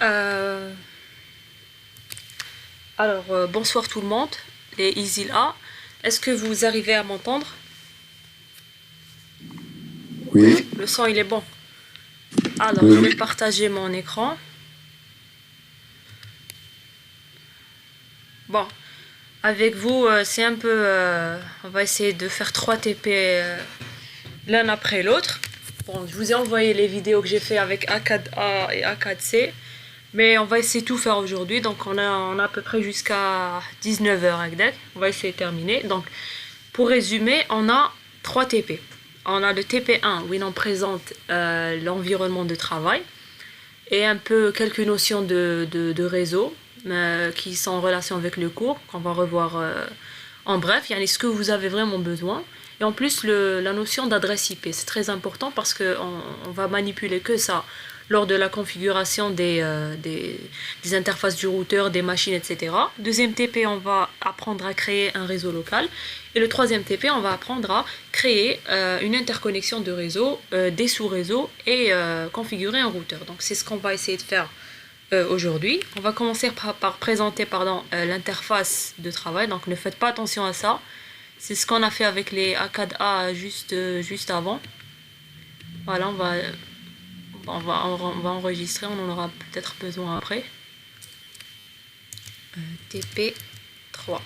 Euh, bonsoir tout le monde, les Easy-là. Est-ce que vous arrivez à m'entendre? Oui, Le son, il est bon. Alors, oui, je vais oui. partager mon écran. Bon, avec vous, c'est un peu... on va essayer de faire 3 TP l'un après l'autre. Bon, je vous ai envoyé les vidéos que j'ai fait avec A4A et A4C. Mais on va essayer de tout faire aujourd'hui. Donc, on a à peu près jusqu'à 19h avec deck. On va essayer de terminer. Donc, pour résumer, on a 3 TP. On a le TP1 où il en présente l'environnement de travail et un peu quelques notions de réseau qui sont en relation avec le cours, qu'on va revoir en bref. Il y a ce que vous avez vraiment besoin. Et en plus, la notion d'adresse IP, c'est très important parce qu'on on va manipuler que ça lors de la configuration des interfaces du routeur, des machines, etc. Deuxième TP, on va apprendre à créer un réseau local. Et le troisième TP, on va apprendre à créer une interconnexion de réseau, des sous-réseaux et configurer un routeur. Donc c'est ce qu'on va essayer de faire aujourd'hui. On va commencer par présenter l'interface de travail. Donc ne faites pas attention à ça. C'est ce qu'on a fait avec les A4A juste avant. Voilà, on va enregistrer, on en aura peut-être besoin après. TP3.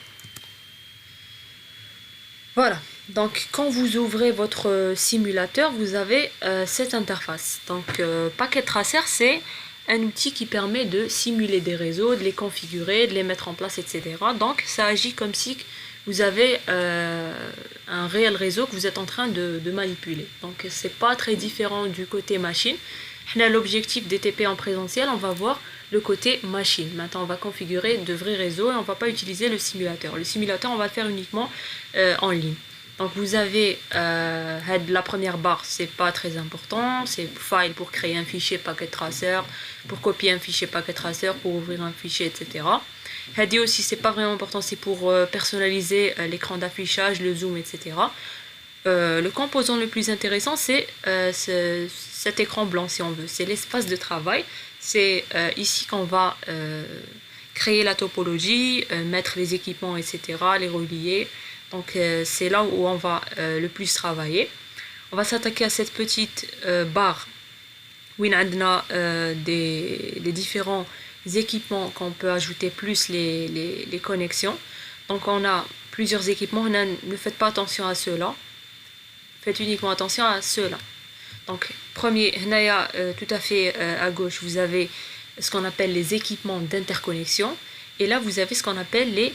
Voilà, donc quand vous ouvrez votre simulateur, vous avez cette interface. Donc Packet Tracer, c'est un outil qui permet de simuler des réseaux, de les configurer, de les mettre en place, etc. Donc ça agit comme si vous avez un réel réseau que vous êtes en train de manipuler. Donc c'est pas très différent du côté machine. L'objectif des TP en présentiel, on va voir le côté machine. Maintenant, on va configurer de vrais réseaux et on ne va pas utiliser le simulateur. Le simulateur, on va le faire uniquement en ligne. Donc, vous avez la première barre, c'est pas très important. C'est file pour créer un fichier packet tracer, pour copier un fichier packet tracer, pour ouvrir un fichier, etc. Head aussi, c'est pas vraiment important, c'est pour personnaliser l'écran d'affichage, le zoom, etc. Le composant le plus intéressant, c'est cet écran blanc, si on veut. C'est l'espace de travail. C'est ici qu'on va créer la topologie, mettre les équipements, etc., les relier. Donc, c'est là où on va le plus travailler. On va s'attaquer à cette petite barre où il y a les différents équipements qu'on peut ajouter, plus les connexions. Donc, on a plusieurs équipements. Ne faites pas attention à ceux-là. Faites uniquement attention à ceux-là. Donc, premier, tout à fait à gauche, vous avez ce qu'on appelle les équipements d'interconnexion. Et là, vous avez ce qu'on appelle les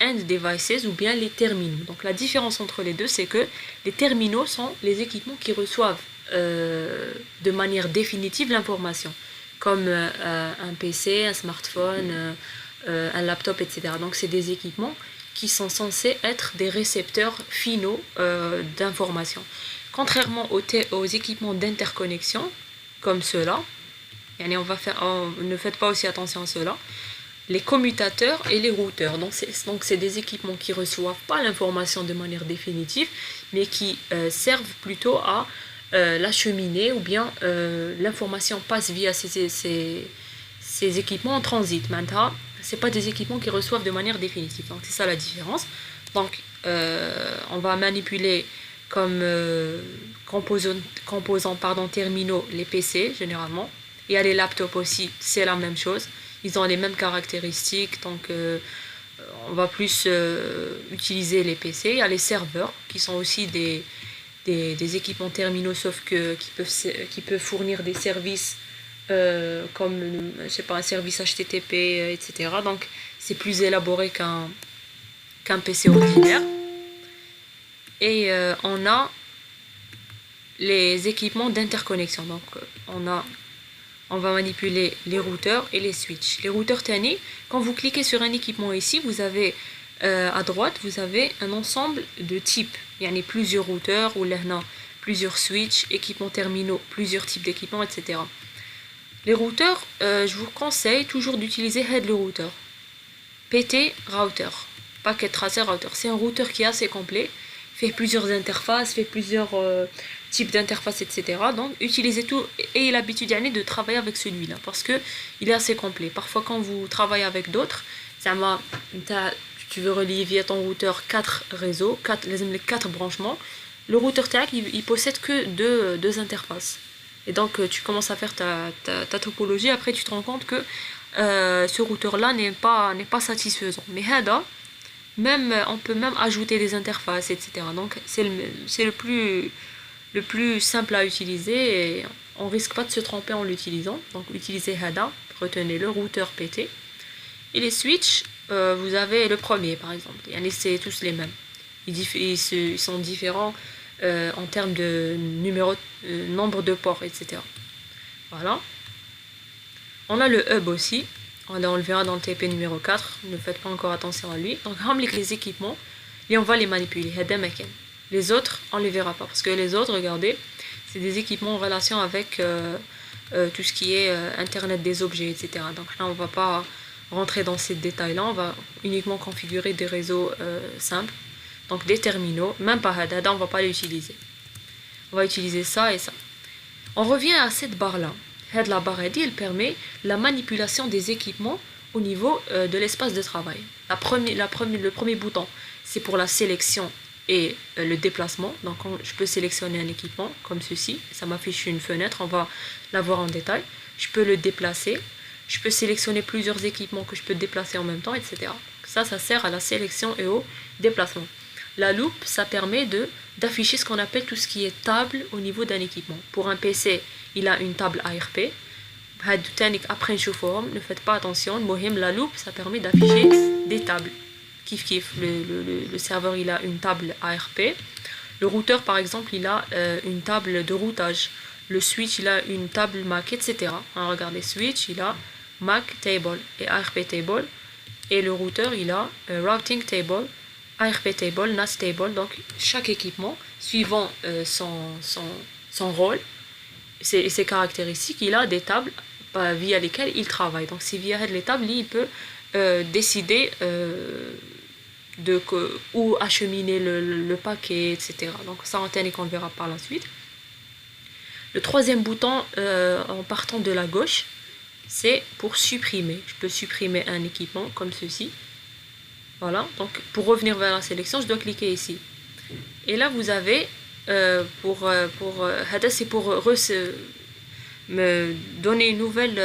end devices ou bien les terminaux. Donc, la différence entre les deux, c'est que les terminaux sont les équipements qui reçoivent de manière définitive l'information, comme un PC, un smartphone, un laptop, etc. Donc, c'est des équipements qui sont censés être des récepteurs finaux d'informations. Contrairement aux équipements d'interconnexion, comme ceux-là, ne faites pas aussi attention à ceux-là, les commutateurs et les routeurs. Donc c'est des équipements qui ne reçoivent pas l'information de manière définitive, mais qui servent plutôt à l'acheminer, ou bien l'information passe via ces équipements en transit. Maintenant, ce pas des équipements qui reçoivent de manière définitive. Donc c'est ça la différence. Donc on va manipuler comme composants terminaux les PC généralement. Il y a les laptops aussi, c'est la même chose. Ils ont les mêmes caractéristiques, donc on va plus utiliser les PC. Il y a les serveurs qui sont aussi des équipements terminaux, sauf que qui peuvent fournir des services comme je sais pas, un service HTTP, etc. Donc c'est plus élaboré qu'un PC ordinaire. Et on a les équipements d'interconnexion. Donc on va manipuler les routeurs et les switches. Les routeurs TANI, quand vous cliquez sur un équipement ici, vous avez à droite, vous avez un ensemble de types. Il y en a plusieurs routeurs ou là, plusieurs switches, équipements terminaux, plusieurs types d'équipements, etc. Les routeurs, je vous conseille toujours d'utiliser Head le routeur. PT router, Packet Tracer router. C'est un routeur qui est assez complet, fait plusieurs interfaces, fait plusieurs type d'interface, etc. Donc utilisez tout, ayez l'habitude de travailler avec celui-là parce que il est assez complet. Parfois quand vous travaillez avec d'autres, tu veux relier via ton routeur 4 réseaux, les 4 branchements. Le routeur TAC il possède que deux interfaces. Et donc tu commences à faire ta topologie, après tu te rends compte que ce routeur-là n'est pas satisfaisant. Mais Hada, on peut même ajouter des interfaces, etc. Donc c'est le plus simple à utiliser et on risque pas de se tromper en l'utilisant. Donc utilisez Hada, retenez le routeur PT. Et les switches, vous avez le premier par exemple. C'est tous les mêmes. Ils sont différents en termes de nombre de ports, etc. Voilà. On a le hub aussi. On le verra dans le TP numéro 4. Ne faites pas encore attention à lui. Donc, les équipements et on va les manipuler. Les autres, on ne les verra pas. Parce que les autres, regardez, c'est des équipements en relation avec tout ce qui est Internet des objets, etc. Donc là, on ne va pas rentrer dans ces détails-là. On va uniquement configurer des réseaux simples. Donc des terminaux, même pas Hada, on ne va pas l'utiliser. On va utiliser ça et ça. On revient à cette barre-là. La barre, elle permet la manipulation des équipements au niveau de l'espace de travail. Le premier bouton, c'est pour la sélection et le déplacement. Donc je peux sélectionner un équipement comme ceci. Ça m'affiche une fenêtre, on va la voir en détail. Je peux le déplacer. Je peux sélectionner plusieurs équipements que je peux déplacer en même temps, etc. Ça sert à la sélection et au déplacement. La loupe, ça permet d'afficher ce qu'on appelle tout ce qui est table au niveau d'un équipement. Pour un PC, il a une table ARP. Après ne faites pas attention. La loupe, ça permet d'afficher des tables. Kif, le serveur, il a une table ARP. Le routeur, par exemple, il a une table de routage. Le switch, il a une table MAC, etc. Alors, regardez, switch, il a MAC table et ARP table. Et le routeur, il a routing table, ARP table, NAS table. Donc chaque équipement, suivant son rôle et ses caractéristiques, il a des tables via lesquelles il travaille. Donc c'est via les tables, il peut décider où acheminer le paquet, etc. Donc ça, on le verra par la suite. Le troisième bouton, en partant de la gauche, c'est pour supprimer. Je peux supprimer un équipement comme ceci. Voilà, donc pour revenir vers la sélection, je dois cliquer ici. Et là, vous avez, c'est pour me donner une nouvelle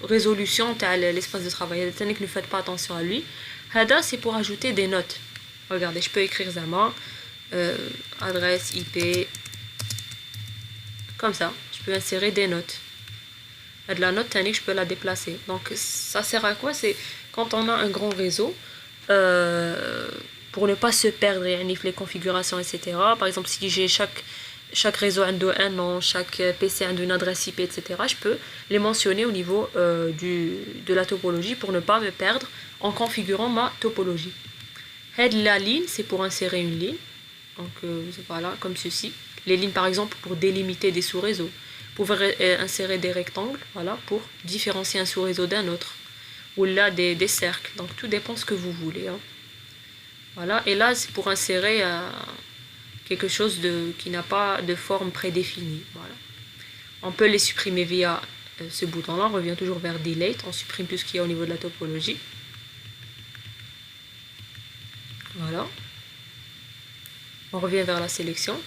résolution à l'espace de travail. Ne faites pas attention à lui. Hada, c'est pour ajouter des notes. Regardez, je peux écrire Zama, adresse IP, comme ça. Je peux insérer des notes. De la note, je peux la déplacer. Donc ça sert à quoi? C'est quand on a un grand réseau, pour ne pas se perdre les configurations, etc. Par exemple, si j'ai chaque réseau a un nom, chaque PC a une adresse IP, etc. Je peux les mentionner au niveau de la topologie pour ne pas me perdre en configurant ma topologie. La ligne, c'est pour insérer une ligne. Donc voilà, comme ceci. Les lignes, par exemple, pour délimiter des sous-réseaux. Vous pouvez insérer des rectangles, voilà, pour différencier un sous-réseau d'un autre. Ou là, des cercles. Donc tout dépend de ce que vous voulez. Hein. Voilà, et là, c'est pour insérer quelque chose qui n'a pas de forme prédéfinie. Voilà. On peut les supprimer via ce bouton-là. On revient toujours vers Delete. On supprime tout ce qu'il y a au niveau de la topologie. Voilà. On revient vers la sélection.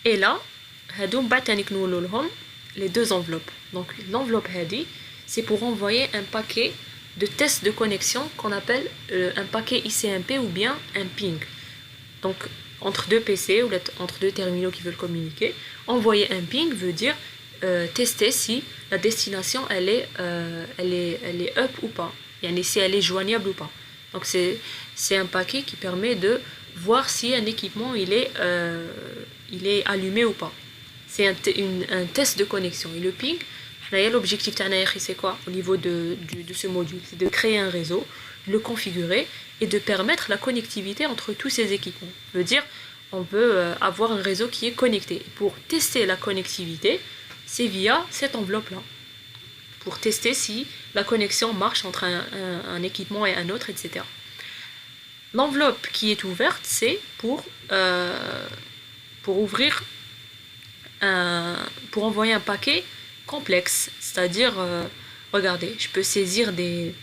Et là, les deux enveloppes. Donc l'enveloppe Hadi, c'est pour envoyer un paquet de tests de connexion qu'on appelle un paquet ICMP ou bien un ping. Donc entre deux PC ou entre deux terminaux qui veulent communiquer, envoyer un ping veut dire tester si la destination elle est up ou pas, si elle est joignable ou pas. Donc c'est un paquet qui permet de voir si un équipement il est allumé ou pas. C'est un test de connexion. Et le ping, l'objectif c'est quoi au niveau de ce module? C'est de créer un réseau, de le configurer et de permettre la connectivité entre tous ces équipements. Ça veut dire on peut avoir un réseau qui est connecté. Pour tester la connectivité, c'est via cette enveloppe-là. Pour tester si la connexion marche entre un équipement et un autre, etc. L'enveloppe qui est ouverte, c'est pour ouvrir pour envoyer un paquet complexe. C'est-à-dire, regardez, je peux saisir des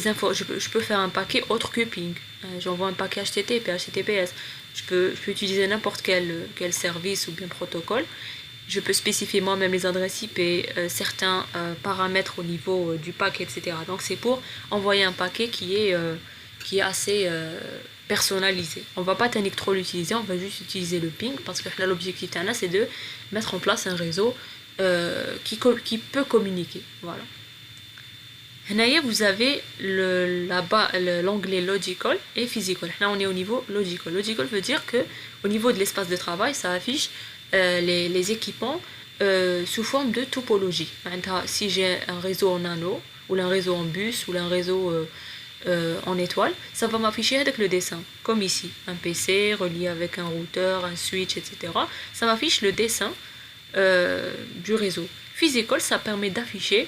infos, je peux faire un paquet autre que ping. J'envoie un paquet HTTP, HTTPS. Je peux utiliser n'importe quel service ou bien protocole. Je peux spécifier moi-même les adresses IP, certains paramètres au niveau du paquet, etc. Donc c'est pour envoyer un paquet qui est assez personnalisé. On va pas trop l'utiliser, on va juste utiliser le ping parce que là l'objectif c'est de mettre en place un réseau qui peut communiquer. Voilà. Là, vous avez l'onglet logical et physical. Là, on est au niveau logical. Logical veut dire que au niveau de l'espace de travail, ça affiche les équipements sous forme de topologie. Si j'ai un réseau en anneau, ou un réseau en bus, ou un réseau en étoile, ça va m'afficher avec le dessin, comme ici. Un PC relié avec un routeur, un switch, etc. Ça m'affiche le dessin du réseau. Physical, ça permet d'afficher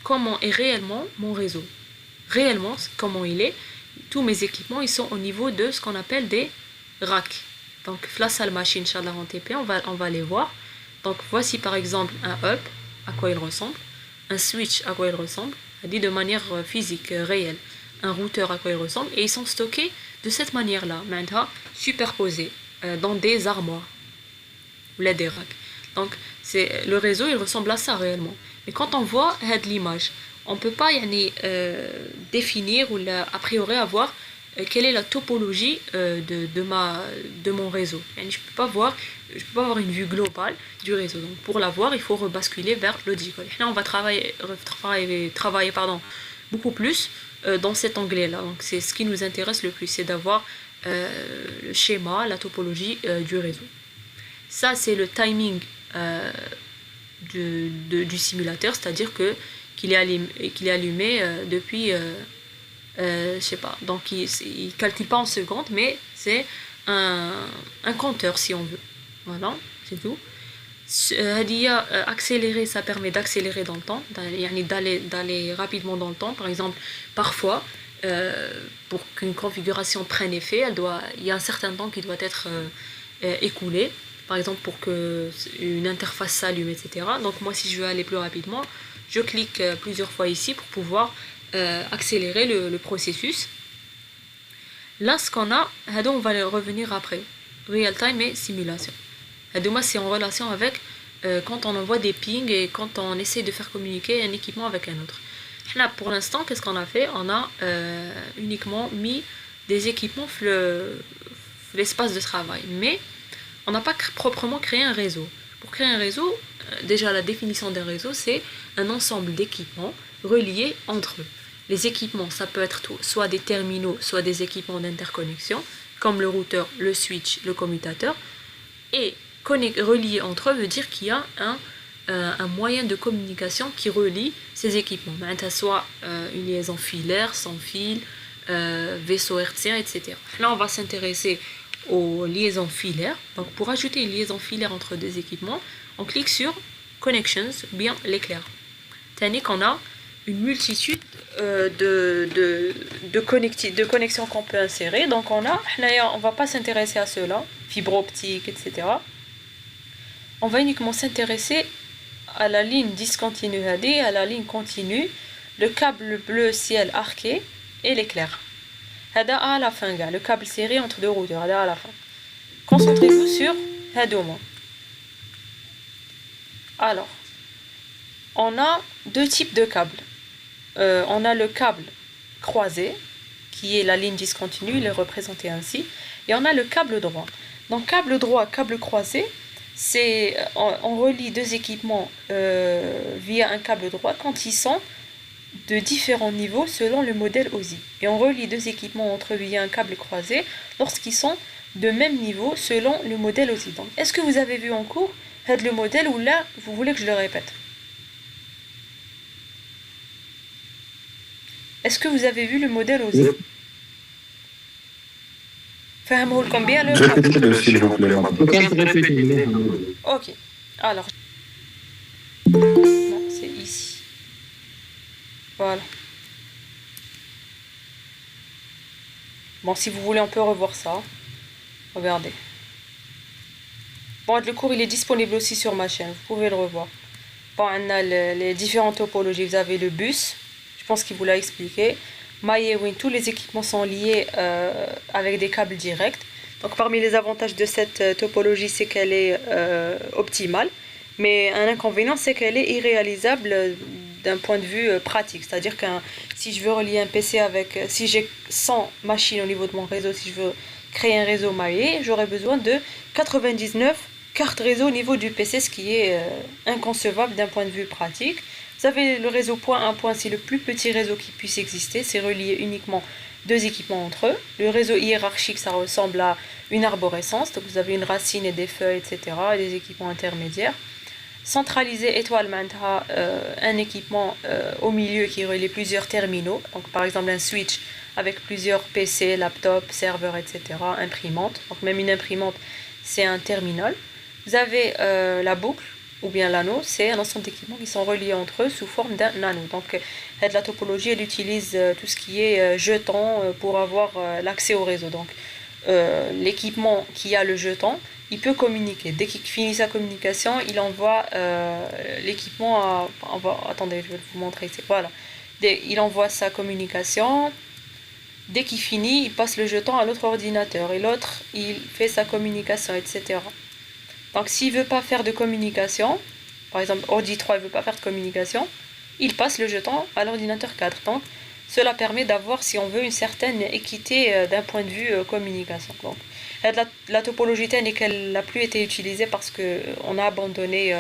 comment est réellement mon réseau. Réellement, comment il est. Tous mes équipements, ils sont au niveau de ce qu'on appelle des racks. Donc, la salle machine, Inch'Allah, en TP, on va les voir. Donc, voici par exemple un hub, à quoi il ressemble. Un switch, à quoi il ressemble. Dit de manière physique, réelle. Un routeur, à quoi il ressemble. Et ils sont stockés de cette manière-là, maintenant superposés dans des armoires. Ou là, des racks. Donc, le réseau, il ressemble à ça réellement. Mais quand on voit l'image, on ne peut pas définir ou a priori avoir quelle est la topologie de mon réseau. Je ne peux pas avoir une vue globale du réseau. Donc pour la voir, il faut rebasculer vers logical. Là, on va travailler beaucoup plus dans cet onglet-là. Donc c'est ce qui nous intéresse le plus, c'est d'avoir le schéma, la topologie du réseau. Ça, c'est le timing du simulateur, c'est-à-dire qu'il est allumé depuis, je sais pas, donc il calcule pas en secondes, mais c'est un compteur si on veut. Voilà, c'est tout. Accélérer, ça permet d'accélérer dans le temps, d'aller rapidement dans le temps. Par exemple, parfois, pour qu'une configuration prenne effet, il y a un certain temps qui doit être écoulé. Par exemple, pour qu'une interface s'allume, etc. Donc moi, si je veux aller plus rapidement, je clique plusieurs fois ici pour pouvoir accélérer le processus. Là, ce qu'on a, on va revenir après. Real time et simulation. C'est en relation avec quand on envoie des pings et quand on essaie de faire communiquer un équipement avec un autre. Là, pour l'instant, qu'est-ce qu'on a fait? On a uniquement mis des équipements l'espace de travail. Mais on n'a pas proprement créé un réseau. Pour créer un réseau, déjà la définition d'un réseau, c'est un ensemble d'équipements reliés entre eux. Les équipements, ça peut être soit des terminaux, soit des équipements d'interconnexion, comme le routeur, le switch, le commutateur. Et reliés entre eux veut dire qu'il y a un moyen de communication qui relie ces équipements. Soit une liaison filaire, sans fil, vaisseau hertzien, etc. Là, on va s'intéresser aux liaisons filaires. Donc pour ajouter une liaison filaire entre deux équipements, on clique sur Connections, bien l'éclair. C'est-à-dire qu'on a une multitude de connexions qu'on peut insérer. Donc on va pas s'intéresser à cela, fibre optique, etc. On va uniquement s'intéresser à la ligne discontinue HD, à la ligne continue, le câble bleu ciel arqué et l'éclair. هذا à la fin, le câble serré entre deux routeurs, هذا à la fin. Concentrez-vous sur هذوما. Alors, on a deux types de câbles. On a le câble croisé, qui est la ligne discontinue, il est représenté ainsi, et on a le câble droit. Donc câble droit, câble croisé, on relie deux équipements via un câble droit quand ils sont de différents niveaux selon le modèle OSI. Et on relie deux équipements entre eux via un câble croisé lorsqu'ils sont de même niveau selon le modèle OSI. Donc, est-ce que vous avez vu en cours le modèle ou là, vous voulez que je le répète? Est-ce que vous avez vu le modèle OSI? Fahmou combien le Ok. Alors, non, c'est ici. Voilà. Bon, si vous voulez, on peut revoir ça. Regardez. Bon, le cours il est disponible aussi sur ma chaîne, vous pouvez le revoir. Bon, on a les différentes topologies. Vous avez le bus, je pense qu'il vous l'a expliqué. MyEwin, tous les équipements sont liés avec des câbles directs. Donc parmi les avantages de cette topologie, c'est qu'elle est optimale. Mais un inconvénient, c'est qu'elle est irréalisable d'un point de vue pratique. C'est-à-dire que si je veux relier un PC avec... si j'ai 100 machines au niveau de mon réseau, si je veux créer un réseau maillé, j'aurais besoin de 99 cartes réseau au niveau du PC, ce qui est inconcevable d'un point de vue pratique. Vous avez le réseau point à point, c'est le plus petit réseau qui puisse exister. C'est relié uniquement deux équipements entre eux. Le réseau hiérarchique, ça ressemble à une arborescence. Donc vous avez une racine et des feuilles, etc. Et des équipements intermédiaires. Centralisé, étoile, un équipement au milieu qui relie plusieurs terminaux. Donc par exemple un switch avec plusieurs PC, laptops, serveurs, etc. Imprimante. Donc même une imprimante, c'est un terminal. Vous avez la boucle ou bien l'anneau, c'est un ensemble d'équipements qui sont reliés entre eux sous forme d'un anneau. Donc la topologie, elle utilise tout ce qui est jeton pour avoir l'accès au réseau. Donc l'équipement qui a le jeton, il peut communiquer. Dès qu'il finit sa communication, il envoie l'équipement à... Attendez, je vais vous montrer ici. Voilà. Il envoie sa communication. Dès qu'il finit, il passe le jeton à l'autre ordinateur. Et l'autre, il fait sa communication, etc. Donc s'il ne veut pas faire de communication, par exemple Ordi 3 ne veut pas faire de communication, il passe le jeton à l'ordinateur 4. Donc cela permet d'avoir, si on veut, une certaine équité d'un point de vue communication. Donc, la topologie TEN et qu'elle n'a plus été utilisée parce qu'on a abandonné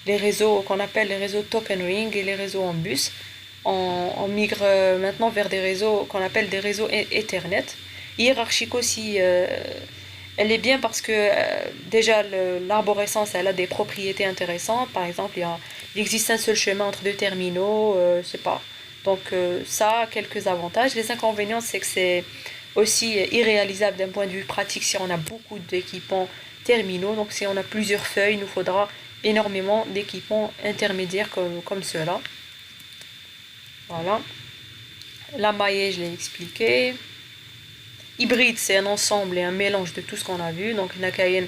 les réseaux qu'on appelle les réseaux token ring et les réseaux en bus. On migre maintenant vers des réseaux qu'on appelle des réseaux Ethernet. Hiérarchique aussi, elle est bien parce que déjà l'arborescence, elle a des propriétés intéressantes. Par exemple, il existe un seul chemin entre deux terminaux, je sais pas. Donc ça a quelques avantages. Les inconvénients, c'est que c'est aussi irréalisable d'un point de vue pratique si on a beaucoup d'équipements terminaux. Donc si on a plusieurs feuilles, il nous faudra énormément d'équipements intermédiaires comme ceux-là. Voilà. La maillée, je l'ai expliqué. Hybride, c'est un ensemble et un mélange de tout ce qu'on a vu. Donc il y a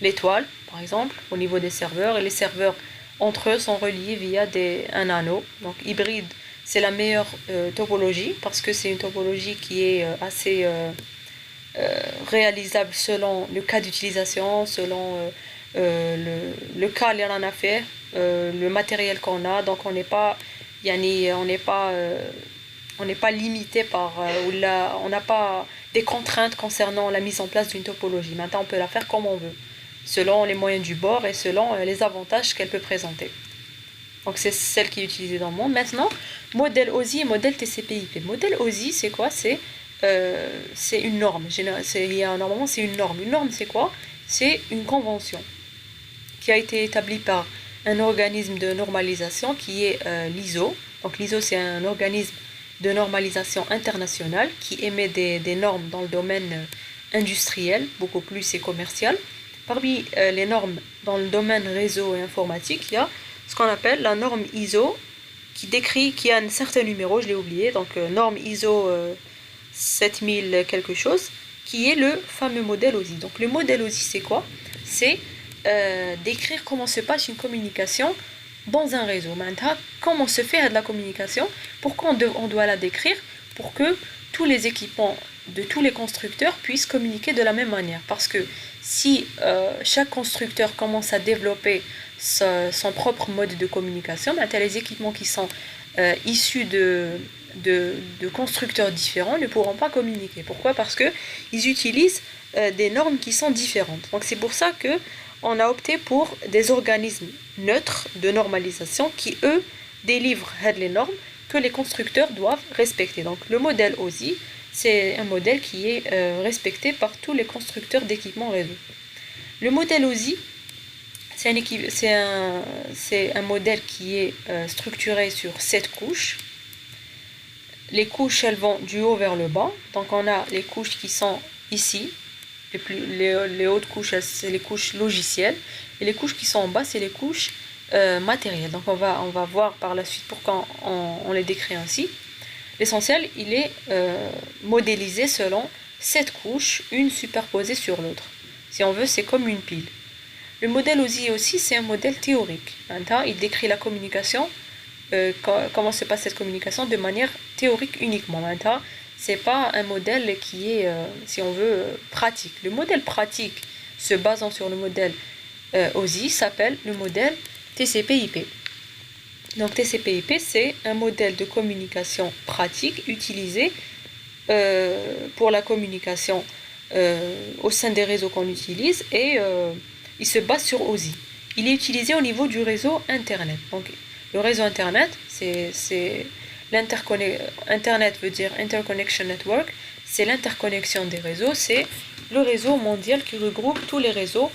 l'étoile, par exemple, au niveau des serveurs. Et les serveurs, entre eux, sont reliés via un anneau. Donc hybride, c'est la meilleure topologie parce que c'est une topologie qui est assez réalisable selon le cas d'utilisation, selon le cas qu'on en a fait, le matériel qu'on a. Donc on n'est pas limité par on n'a pas des contraintes concernant la mise en place d'une topologie. Maintenant, on peut la faire comme on veut, selon les moyens du bord et selon les avantages qu'elle peut présenter. Donc c'est celle qui est utilisée dans le monde. Maintenant, modèle OSI et modèle TCP/IP. Modèle OSI, c'est quoi? C'est une norme. Normalement, c'est une norme. Une norme, c'est quoi? C'est une convention qui a été établie par un organisme de normalisation qui est l'ISO. Donc l'ISO, c'est un organisme de normalisation internationale qui émet des normes dans le domaine industriel, beaucoup plus et commercial. Parmi les normes dans le domaine réseau et informatique, il y a ce qu'on appelle la norme ISO qui a un certain numéro, je l'ai oublié, donc norme ISO 7000 quelque chose, qui est le fameux modèle OSI. Donc le modèle OSI, c'est quoi? C'est décrire comment se passe une communication dans un réseau. Maintenant, comment se fait de la communication? Pourquoi on doit la décrire? Pour que tous les équipements de tous les constructeurs puissent communiquer de la même manière. Parce que si chaque constructeur commence à développer son propre mode de communication, les équipements qui sont issus de constructeurs différents ne pourront pas communiquer. Pourquoi? Parce qu'ils utilisent des normes qui sont différentes. Donc c'est pour ça que on a opté pour des organismes neutres de normalisation qui, eux, délivrent les normes que les constructeurs doivent respecter. Donc le modèle OSI, c'est un modèle qui est respecté par tous les constructeurs d'équipements réseau. Le modèle OSI, c'est un modèle qui est structuré sur 7 couches. Les couches, elles vont du haut vers le bas. Donc on a les couches qui sont ici. Les hautes couches, c'est les couches logicielles. Et les couches qui sont en bas, c'est les couches matérielles. Donc on va voir par la suite pourquoi on les décrit ainsi. L'essentiel, il est modélisé selon 7 couches, une superposée sur l'autre. Si on veut, c'est comme une pile. Le modèle OSI aussi, c'est un modèle théorique. Il décrit la communication, comment se passe cette communication de manière théorique uniquement. C'est pas un modèle qui est, si on veut, pratique. Le modèle pratique se basant sur le modèle OSI s'appelle le modèle TCP/IP. Donc TCP/IP, c'est un modèle de communication pratique utilisé pour la communication au sein des réseaux qu'on utilise et il se base sur OSI. Il est utilisé au niveau du réseau Internet. Donc le réseau Internet, c'est Internet veut dire Interconnection Network, c'est l'interconnexion des réseaux, c'est le réseau mondial qui regroupe tous les réseaux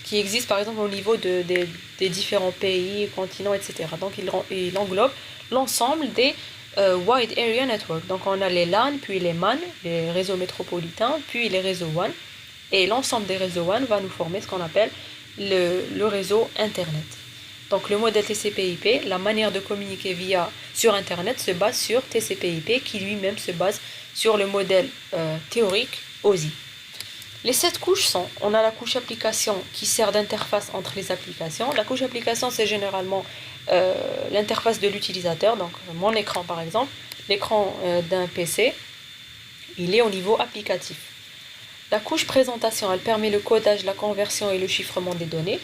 qui existent par exemple au niveau des différents pays, continents, etc. Donc il englobe l'ensemble des Wide Area Network. Donc on a les LAN, puis les MAN, les réseaux métropolitains, puis les réseaux WAN. Et l'ensemble des réseaux WAN va nous former ce qu'on appelle le réseau Internet. Donc le modèle TCP/IP, la manière de communiquer sur Internet se base sur TCP/IP qui lui-même se base sur le modèle théorique OSI. Les 7 couches sont, on a la couche application qui sert d'interface entre les applications. La couche application, c'est généralement l'interface de l'utilisateur, donc mon écran par exemple, l'écran d'un PC, il est au niveau applicatif. La couche présentation, elle permet le codage, la conversion et le chiffrement des données.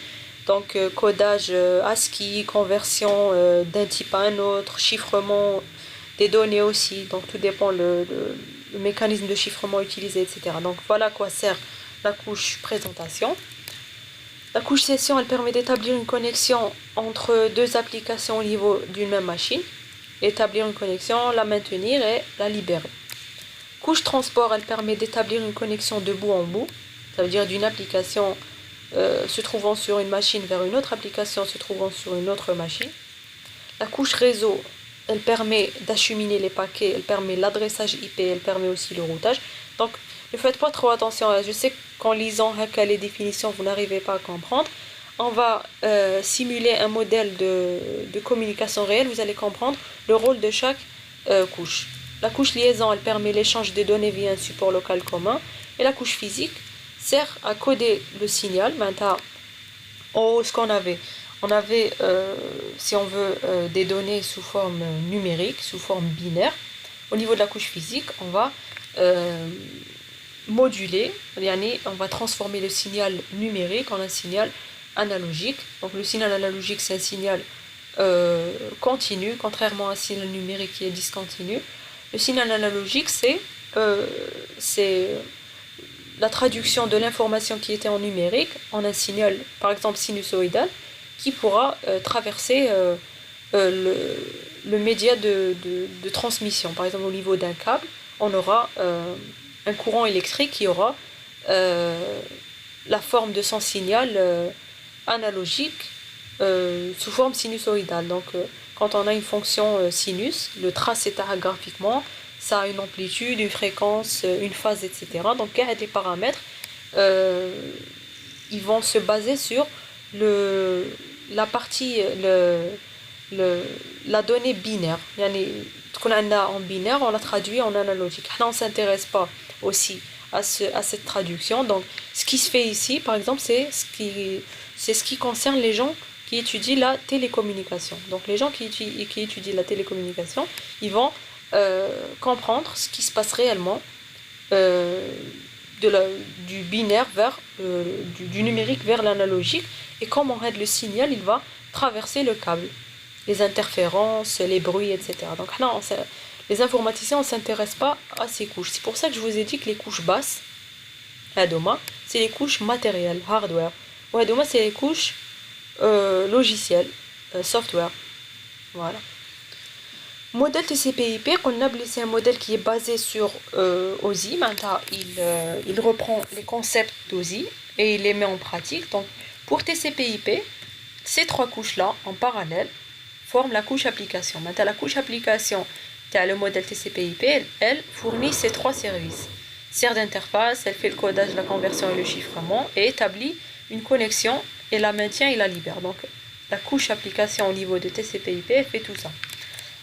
Donc codage ASCII, conversion d'un type à un autre, chiffrement des données aussi, donc tout dépend le mécanisme de chiffrement utilisé, etc. Donc voilà à quoi sert la couche présentation. La couche session, elle permet d'établir une connexion entre deux applications au niveau d'une même machine. Établir une connexion, la maintenir et la libérer. Couche transport, elle permet d'établir une connexion de bout en bout. Ça veut dire d'une application se trouvant sur une machine vers une autre application se trouvant sur une autre machine. La couche réseau, elle permet d'acheminer les paquets, elle permet l'adressage IP, elle permet aussi le routage. Donc ne faites pas trop attention, je sais qu'en lisant les définitions vous n'arrivez pas à comprendre. On va simuler un modèle de communication réelle, vous allez comprendre le rôle de chaque couche. La couche liaison, elle permet l'échange des données via un support local commun. Et la couche physique sert à coder le signal. Maintenant, en haut, ce qu'on avait, on avait, si on veut, des données sous forme numérique, sous forme binaire. Au niveau de la couche physique, on va moduler, on va transformer le signal numérique en un signal analogique. Donc le signal analogique, c'est un signal continu, contrairement à un signal numérique qui est discontinu. Le signal analogique, c'est la traduction de l'information qui était en numérique en un signal, par exemple sinusoïdal, qui pourra traverser le média de transmission. Par exemple, au niveau d'un câble, on aura un courant électrique qui aura la forme de son signal analogique sous forme sinusoïdale. Donc, quand on a une fonction sinus, le tracé graphiquement, ça a une amplitude, une fréquence, une phase, etc. Donc, les paramètres, ils vont se baser sur la partie, la donnée binaire. Ce qu'on a en binaire, on la traduit en analogique. Là, on ne s'intéresse pas aussi à cette traduction. Donc, ce qui se fait ici, par exemple, c'est ce qui concerne les gens qui étudient la télécommunication. Donc, les gens qui étudient la télécommunication, ils vont comprendre ce qui se passe réellement du binaire vers du numérique vers l'analogique et comment le signal il va traverser le câble, les interférences, les bruits, etc. Donc là, les informaticiens ne s'intéressent pas à ces couches. C'est pour ça que je vous ai dit que les couches basses, c'est les couches matérielles, hardware. Ou c'est les couches logicielles, software. Voilà. Modèle TCP/IP, c'est un modèle qui est basé sur OSI. Maintenant, il reprend les concepts d'OSI et il les met en pratique. Donc, pour TCP/IP, ces trois couches-là, en parallèle, forment la couche application. Maintenant, la couche application, le modèle TCP/IP, elle fournit ces trois services. Sert d'interface, elle fait le codage, la conversion et le chiffrement et établit une connexion et la maintient et la libère. Donc, la couche application au niveau de TCP/IP, elle fait tout ça.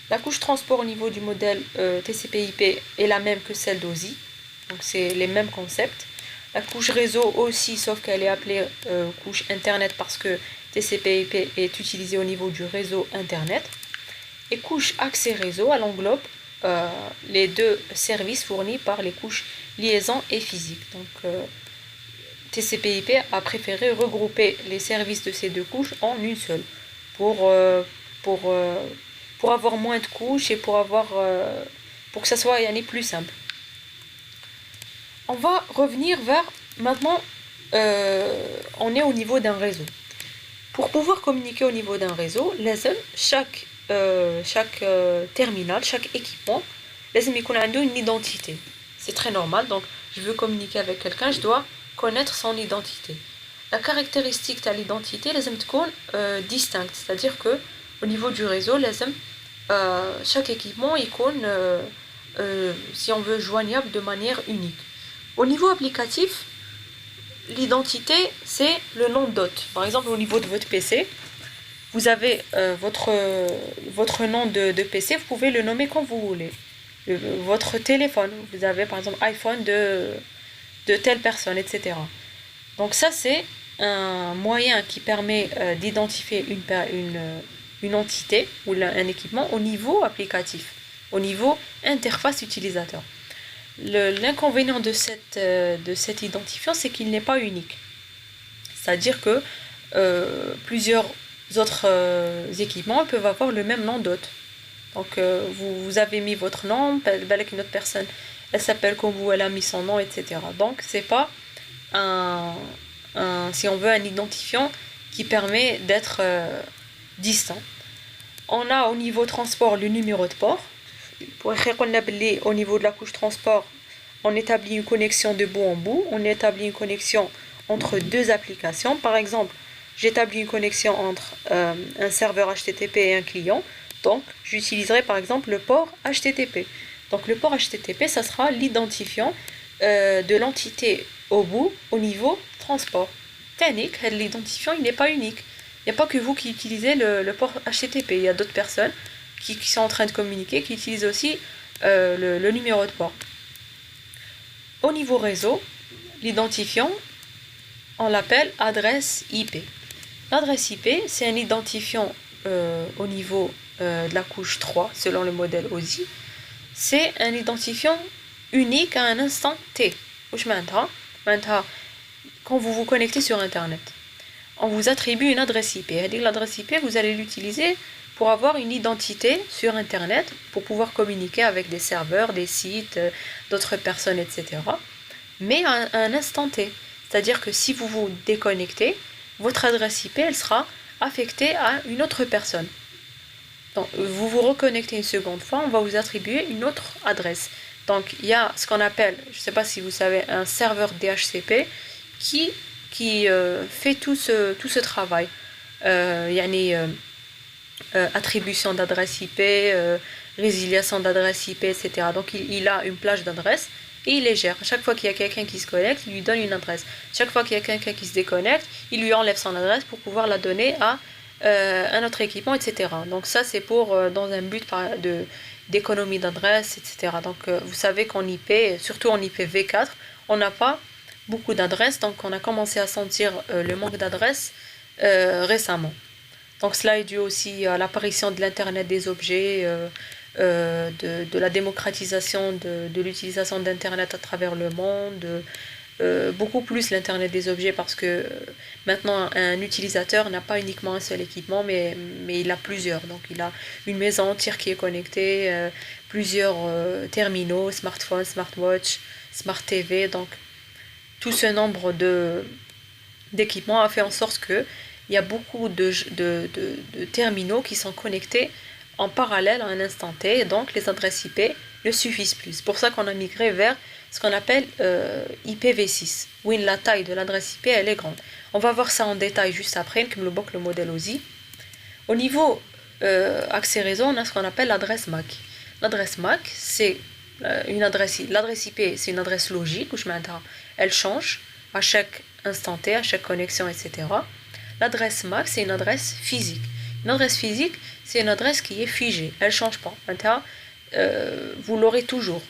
La couche transport au niveau du modèle TCP/IP est la même que celle d'OSI, donc c'est les mêmes concepts. La couche réseau aussi, sauf qu'elle est appelée couche Internet parce que TCP/IP est utilisé au niveau du réseau Internet. Et couche accès réseau, elle englobe les deux services fournis par les couches liaison et physique. Donc TCP/IP a préféré regrouper les services de ces deux couches en une seule pour, pour, euh, pour avoir moins de couches et pour que ça soit plus simple. On va revenir vers maintenant, on est au niveau d'un réseau. Pour pouvoir communiquer au niveau d'un réseau, chaque terminal, chaque équipement, لازم يكون عنده une identité. C'est très normal, donc je veux communiquer avec quelqu'un, je dois connaître son identité. La caractéristique de l'identité لازم تكون distincte, c'est-à-dire que au niveau du réseau, chaque équipement يكون si on veut joignable de manière unique. Au niveau applicatif, l'identité, c'est le nom d'hôte. Par exemple, au niveau de votre PC, vous avez votre nom de PC, vous pouvez le nommer comme vous voulez. Votre téléphone, vous avez par exemple iPhone de telle personne, etc. Donc ça, c'est un moyen qui permet d'identifier une entité ou un équipement au niveau applicatif, au niveau interface utilisateur. L'inconvénient de cet identifiant, c'est qu'il n'est pas unique. C'est-à-dire que plusieurs autres équipements peuvent avoir le même nom d'hôte. Donc vous avez mis votre nom, avec une autre personne, elle s'appelle comme vous, elle a mis son nom, etc. Donc c'est pas si on veut, un identifiant qui permet d'être distinct. On a au niveau transport le numéro de port. Pour écrire au niveau de la couche transport, on établit une connexion de bout en bout, on établit une connexion entre deux applications. Par exemple, j'établis une connexion entre un serveur HTTP et un client, donc j'utiliserai par exemple le port HTTP. Donc le port HTTP, ça sera l'identifiant de l'entité au bout au niveau transport. Technique, l'identifiant il n'est pas unique. Il n'y a pas que vous qui utilisez le port HTTP, il y a d'autres personnes qui sont en train de communiquer, qui utilisent aussi le numéro de port. Au niveau réseau, l'identifiant, on l'appelle adresse IP. L'adresse IP, c'est un identifiant au niveau de la couche 3, selon le modèle OSI. C'est un identifiant unique à un instant T. Quand vous vous connectez sur Internet, on vous attribue une adresse IP. L'adresse IP, vous allez l'utiliser pour avoir une identité sur Internet, pour pouvoir communiquer avec des serveurs, des sites, d'autres personnes, etc. Mais à un instant T. C'est-à-dire que si vous vous déconnectez, votre adresse IP, elle sera affectée à une autre personne. Donc, vous vous reconnectez une seconde fois, on va vous attribuer une autre adresse. Donc, il y a ce qu'on appelle, je ne sais pas si vous savez, un serveur DHCP qui fait tout ce travail. Attribution d'adresse IP, résiliation d'adresse IP, etc. Donc il a une plage d'adresses et il les gère. Chaque fois qu'il y a quelqu'un qui se connecte, il lui donne une adresse. Chaque fois qu'il y a quelqu'un qui se déconnecte, il lui enlève son adresse pour pouvoir la donner à un autre équipement, etc. Donc ça c'est pour dans un but d'économie d'adresse, etc. Donc vous savez qu'en IP, surtout en IPv4, on n'a pas beaucoup d'adresses, donc on a commencé à sentir le manque d'adresses récemment. Donc cela est dû aussi à l'apparition de l'Internet des objets, de la démocratisation de l'utilisation d'Internet à travers le monde, beaucoup plus l'Internet des objets parce que maintenant un utilisateur n'a pas uniquement un seul équipement mais il a plusieurs. Donc il a une maison entière qui est connectée, plusieurs terminaux, smartphones, smartwatch, smart TV. Donc tout ce nombre d'équipements a fait en sorte que il y a beaucoup de terminaux qui sont connectés en parallèle à un instant T, et donc les adresses IP ne suffisent plus. C'est pour ça qu'on a migré vers ce qu'on appelle IPv6, où la taille de l'adresse IP elle est grande. On va voir ça en détail juste après, comme le modèle OSI. Au niveau accès réseau, on a ce qu'on appelle l'adresse MAC. L'adresse MAC, c'est l'adresse IP, c'est une adresse logique, où elle change à chaque instant T, à chaque connexion, etc. L'adresse MAC, c'est une adresse physique. Une adresse physique, c'est une adresse qui est figée. Elle ne change pas. Vous l'aurez toujours.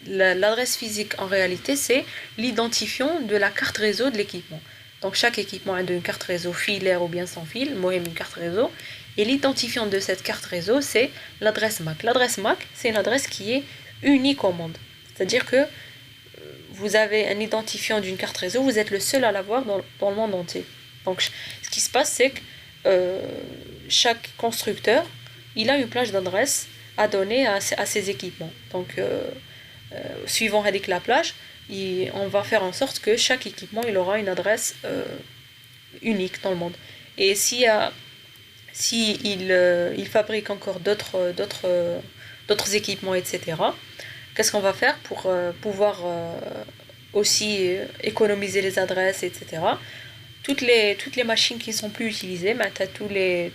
l'adresse physique en réalité c'est l'identifiant de la carte réseau de l'équipement. Donc chaque équipement a une carte réseau filaire ou bien sans fil, moi une carte réseau, et l'identifiant de cette carte réseau c'est l'adresse MAC. L'adresse MAC c'est une adresse qui est unique au monde, c'est-à-dire que vous avez un identifiant d'une carte réseau, vous êtes le seul à l'avoir dans le monde entier. Donc ce qui se passe c'est que chaque constructeur il a une plage d'adresse à donner à ses équipements. Donc suivant avec la plage, on va faire en sorte que chaque équipement il aura une adresse unique dans le monde. Et si il fabrique encore d'autres équipements, etc., qu'est-ce qu'on va faire pour pouvoir aussi économiser les adresses, etc. Toutes les machines qui ne sont plus utilisées, toutes les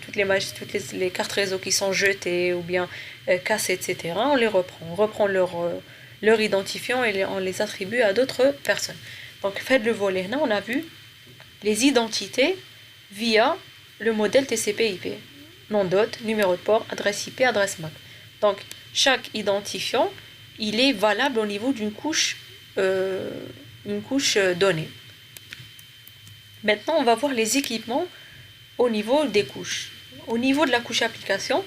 cartes réseau qui sont jetées ou bien cassées, etc., on les reprend. On reprend leur identifiant et on les attribue à d'autres personnes. Donc, faites le volet. Là, on a vu les identités via le modèle TCP/IP. Nom d'hôte, numéro de port, adresse IP, adresse MAC. Donc, chaque identifiant, il est valable au niveau d'une couche donnée. Maintenant, on va voir les équipements au niveau des couches. Au niveau de la couche application,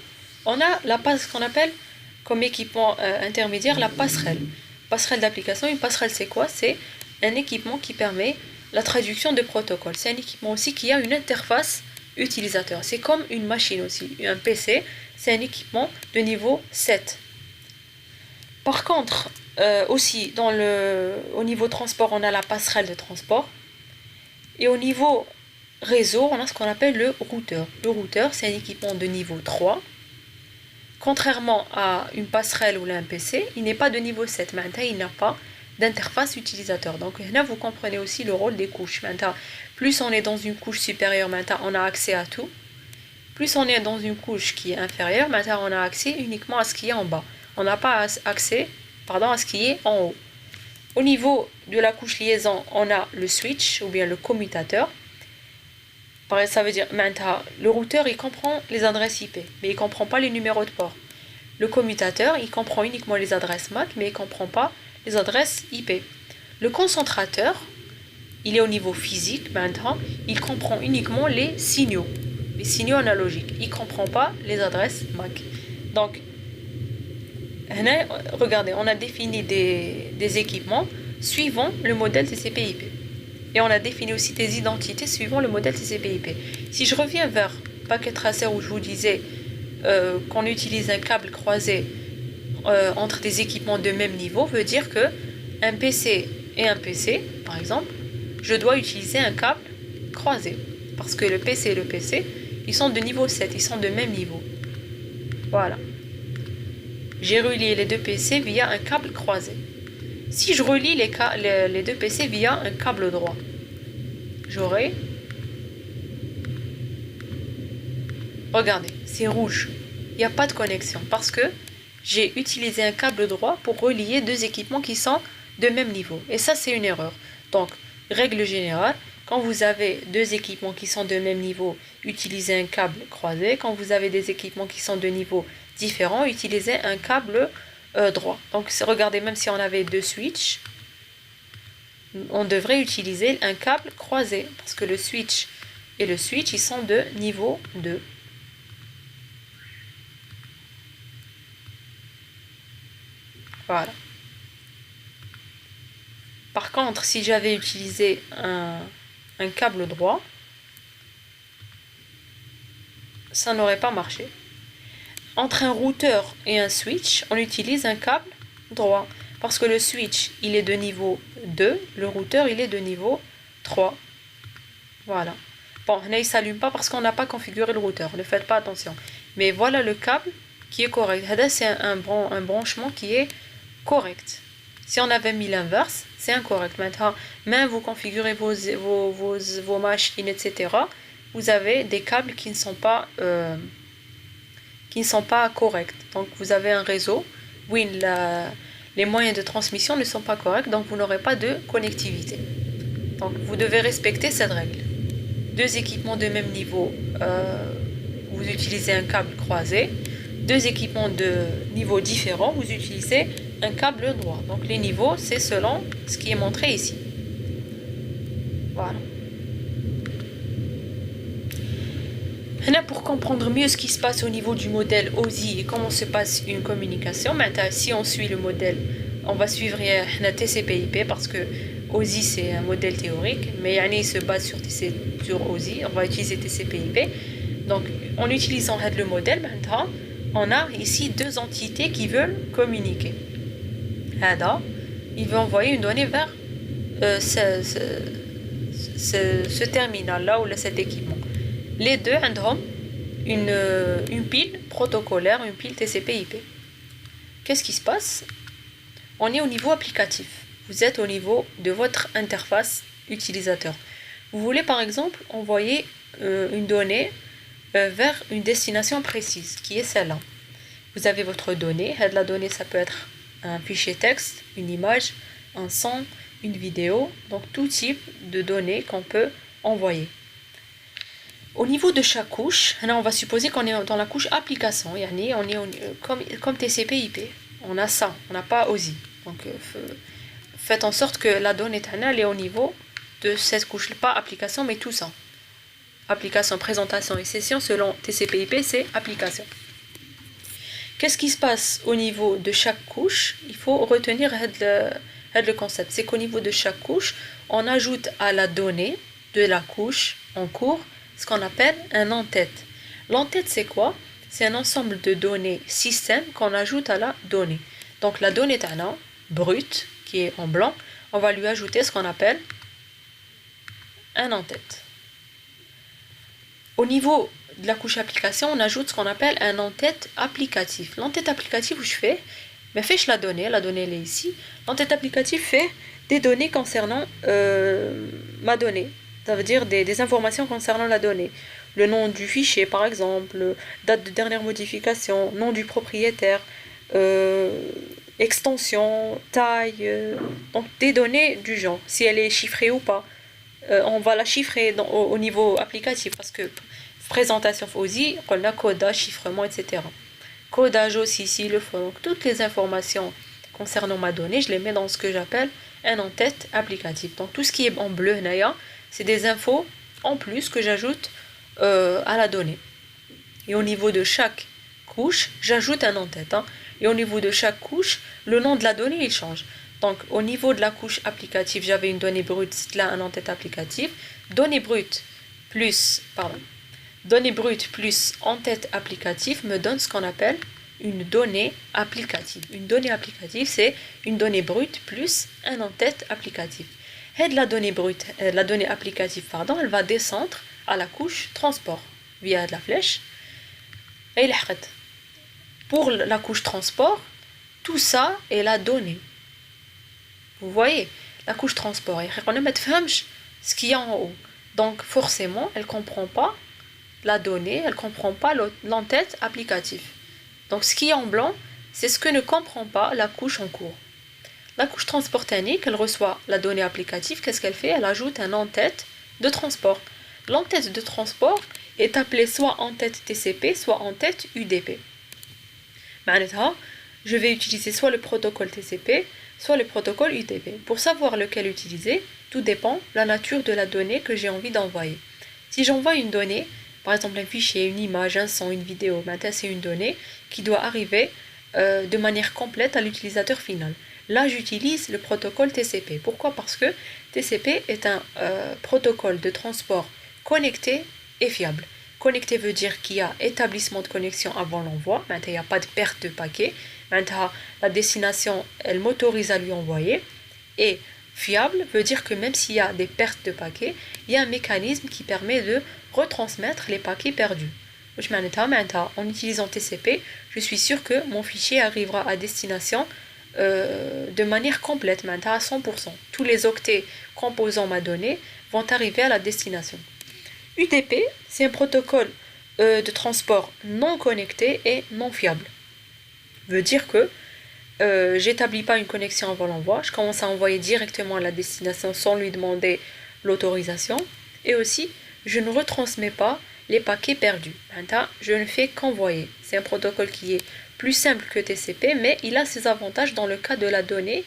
on a ce qu'on appelle comme équipement intermédiaire la passerelle. Passerelle d'application, une passerelle c'est quoi? C'est un équipement qui permet la traduction de protocoles. C'est un équipement aussi qui a une interface utilisateur. C'est comme une machine aussi. Un PC, c'est un équipement de niveau 7. Par contre, aussi au niveau transport, on a la passerelle de transport. Et au niveau réseau, on a ce qu'on appelle le routeur. Le routeur, c'est un équipement de niveau 3. Contrairement à une passerelle ou un PC, il n'est pas de niveau 7. Maintenant, il n'a pas d'interface utilisateur. Donc là, vous comprenez aussi le rôle des couches. Maintenant, plus on est dans une couche supérieure, maintenant on a accès à tout. Plus on est dans une couche qui est inférieure, maintenant on a accès uniquement à ce qui est en bas. On n'a pas accès à ce qui est en haut. Au niveau de la couche liaison, on a le switch ou bien le commutateur. Ça veut dire maintenant, le routeur il comprend les adresses IP, mais il ne comprend pas les numéros de port. Le commutateur il comprend uniquement les adresses MAC, mais il ne comprend pas les adresses IP. Le concentrateur, il est au niveau physique maintenant, il comprend uniquement les signaux analogiques. Il ne comprend pas les adresses MAC. Donc, regardez, on a défini des équipements suivant le modèle TCP/IP. Et on a défini aussi des identités suivant le modèle TCP/IP. Si je reviens vers Packet Tracer où je vous disais qu'on utilise un câble croisé entre des équipements de même niveau, veut dire que un PC et un PC, par exemple, je dois utiliser un câble croisé. Parce que le PC et le PC, ils sont de niveau 7, ils sont de même niveau. Voilà. J'ai relié les deux PC via un câble croisé. Si je relie les deux PC via un câble droit, j'aurai... Regardez, c'est rouge. Il n'y a pas de connexion parce que j'ai utilisé un câble droit pour relier deux équipements qui sont de même niveau. Et ça, c'est une erreur. Donc, règle générale, quand vous avez deux équipements qui sont de même niveau, utilisez un câble croisé. Quand vous avez des équipements qui sont de niveau différent, utilisez un câble droit. Donc regardez, même si on avait deux switches, on devrait utiliser un câble croisé parce que le switch et le switch ils sont de niveau 2. Voilà. Par contre, si j'avais utilisé un câble droit, ça n'aurait pas marché. Entre un routeur et un switch, on utilise un câble droit. Parce que le switch, il est de niveau 2, le routeur, il est de niveau 3. Voilà. Bon, là, il ne s'allume pas parce qu'on n'a pas configuré le routeur. Ne faites pas attention. Mais voilà le câble qui est correct. C'est un branchement qui est correct. Si on avait mis l'inverse, c'est incorrect. Maintenant, même vous configurez vos machines, etc., vous avez des câbles qui ne sont pas corrects. Donc, vous avez un réseau où les moyens de transmission ne sont pas corrects, donc vous n'aurez pas de connectivité. Donc, vous devez respecter cette règle. Deux équipements de même niveau, vous utilisez un câble croisé. Deux équipements de niveau différent, vous utilisez un câble droit. Donc les niveaux, c'est selon ce qui est montré ici. Voilà. Maintenant, pour comprendre mieux ce qui se passe au niveau du modèle OSI et comment se passe une communication, maintenant, si on suit le modèle, on va suivre TCP/IP parce que OSI c'est un modèle théorique, mais il se base sur OSI. On va utiliser TCP/IP. Donc, en utilisant le modèle, maintenant, on a ici deux entités qui veulent communiquer. Hada, il veut envoyer une donnée vers ce terminal-là ou cet équipement. Les deux ont une pile protocolaire, une pile TCP/IP. Qu'est-ce qui se passe? On est au niveau applicatif. Vous êtes au niveau de votre interface utilisateur. Vous voulez par exemple envoyer une donnée vers une destination précise, qui est celle-là. Vous avez votre donnée. La donnée, ça peut être un fichier texte, une image, un son, une vidéo, donc tout type de données qu'on peut envoyer. Au niveau de chaque couche, là on va supposer qu'on est dans la couche application, on est comme TCP/IP. On a ça, on n'a pas OSI. Donc faites en sorte que la donnée elle est au niveau de cette couche, pas application mais tout ça. Application, présentation et session selon TCP/IP, c'est application. Qu'est-ce qui se passe au niveau de chaque couche? Il faut retenir le concept. C'est qu'au niveau de chaque couche, on ajoute à la donnée de la couche en cours ce qu'on appelle un en-tête. L'en-tête, c'est quoi? C'est un ensemble de données système qu'on ajoute à la donnée. Donc la donnée brute, qui est en blanc, on va lui ajouter ce qu'on appelle un en-tête. Au niveau de la couche application, on ajoute ce qu'on appelle un en-tête applicatif. L'en-tête applicatif, où je fais, mais fais-je la donnée elle est ici. L'en-tête applicatif fait des données concernant ma donnée. Ça veut dire des informations concernant la donnée. Le nom du fichier, par exemple, date de dernière modification, nom du propriétaire, extension, taille, donc des données du genre, si elle est chiffrée ou pas. On va la chiffrer au niveau applicatif parce que présentation OSI, on a codage, chiffrement, etc. Codage aussi, ici, le faut. Donc, toutes les informations concernant ma donnée, je les mets dans ce que j'appelle un en-tête applicatif. Donc, tout ce qui est en bleu, c'est des infos en plus que j'ajoute à la donnée. Et au niveau de chaque couche, j'ajoute un en-tête. Et au niveau de chaque couche, le nom de la donnée, il change. Donc, au niveau de la couche applicative, j'avais une donnée brute, là, un en-tête applicatif. Donnée brute plus en-tête applicatif me donne ce qu'on appelle une donnée applicative. Une donnée applicative, c'est une donnée brute plus un en-tête applicatif. Et de la donnée brute, la donnée applicative, elle va descendre à la couche transport via de la flèche. Et pour la couche transport, tout ça est la donnée. Vous voyez, la couche transport, on ne met ce qu'il y a en haut. Donc forcément, elle ne comprend pas la donnée, elle ne comprend pas l'en-tête applicatif. Donc ce qui est en blanc, c'est ce que ne comprend pas la couche en cours. La couche transport technique, elle reçoit la donnée applicative, qu'est-ce qu'elle fait? Elle ajoute un en-tête de transport. L'en-tête de transport est appelée soit en-tête TCP, soit en-tête UDP. Je vais utiliser soit le protocole TCP, soit le protocole UDP. Pour savoir lequel utiliser, tout dépend de la nature de la donnée que j'ai envie d'envoyer. Si j'envoie une donnée, par exemple un fichier, une image, un son, une vidéo, c'est une donnée qui doit arriver de manière complète à l'utilisateur final. Là, j'utilise le protocole TCP. Pourquoi? Parce que TCP est un protocole de transport connecté et fiable. Connecté veut dire qu'il y a établissement de connexion avant l'envoi. Il n'y a pas de perte de paquet. La destination, elle m'autorise à lui envoyer. Et fiable veut dire que même s'il y a des pertes de paquets, il y a un mécanisme qui permet de retransmettre les paquets perdus. En utilisant TCP, je suis sûr que mon fichier arrivera à destination de manière complète, à 100%. Tous les octets composant ma donnée vont arriver à la destination. UDP, c'est un protocole de transport non connecté et non fiable. Veut dire que j'établis pas une connexion avant l'envoi, je commence à envoyer directement à la destination sans lui demander l'autorisation, et aussi je ne retransmets pas les paquets perdus. Je ne fais qu'envoyer. C'est un protocole qui est plus simple que TCP, mais il a ses avantages dans le cas de la donnée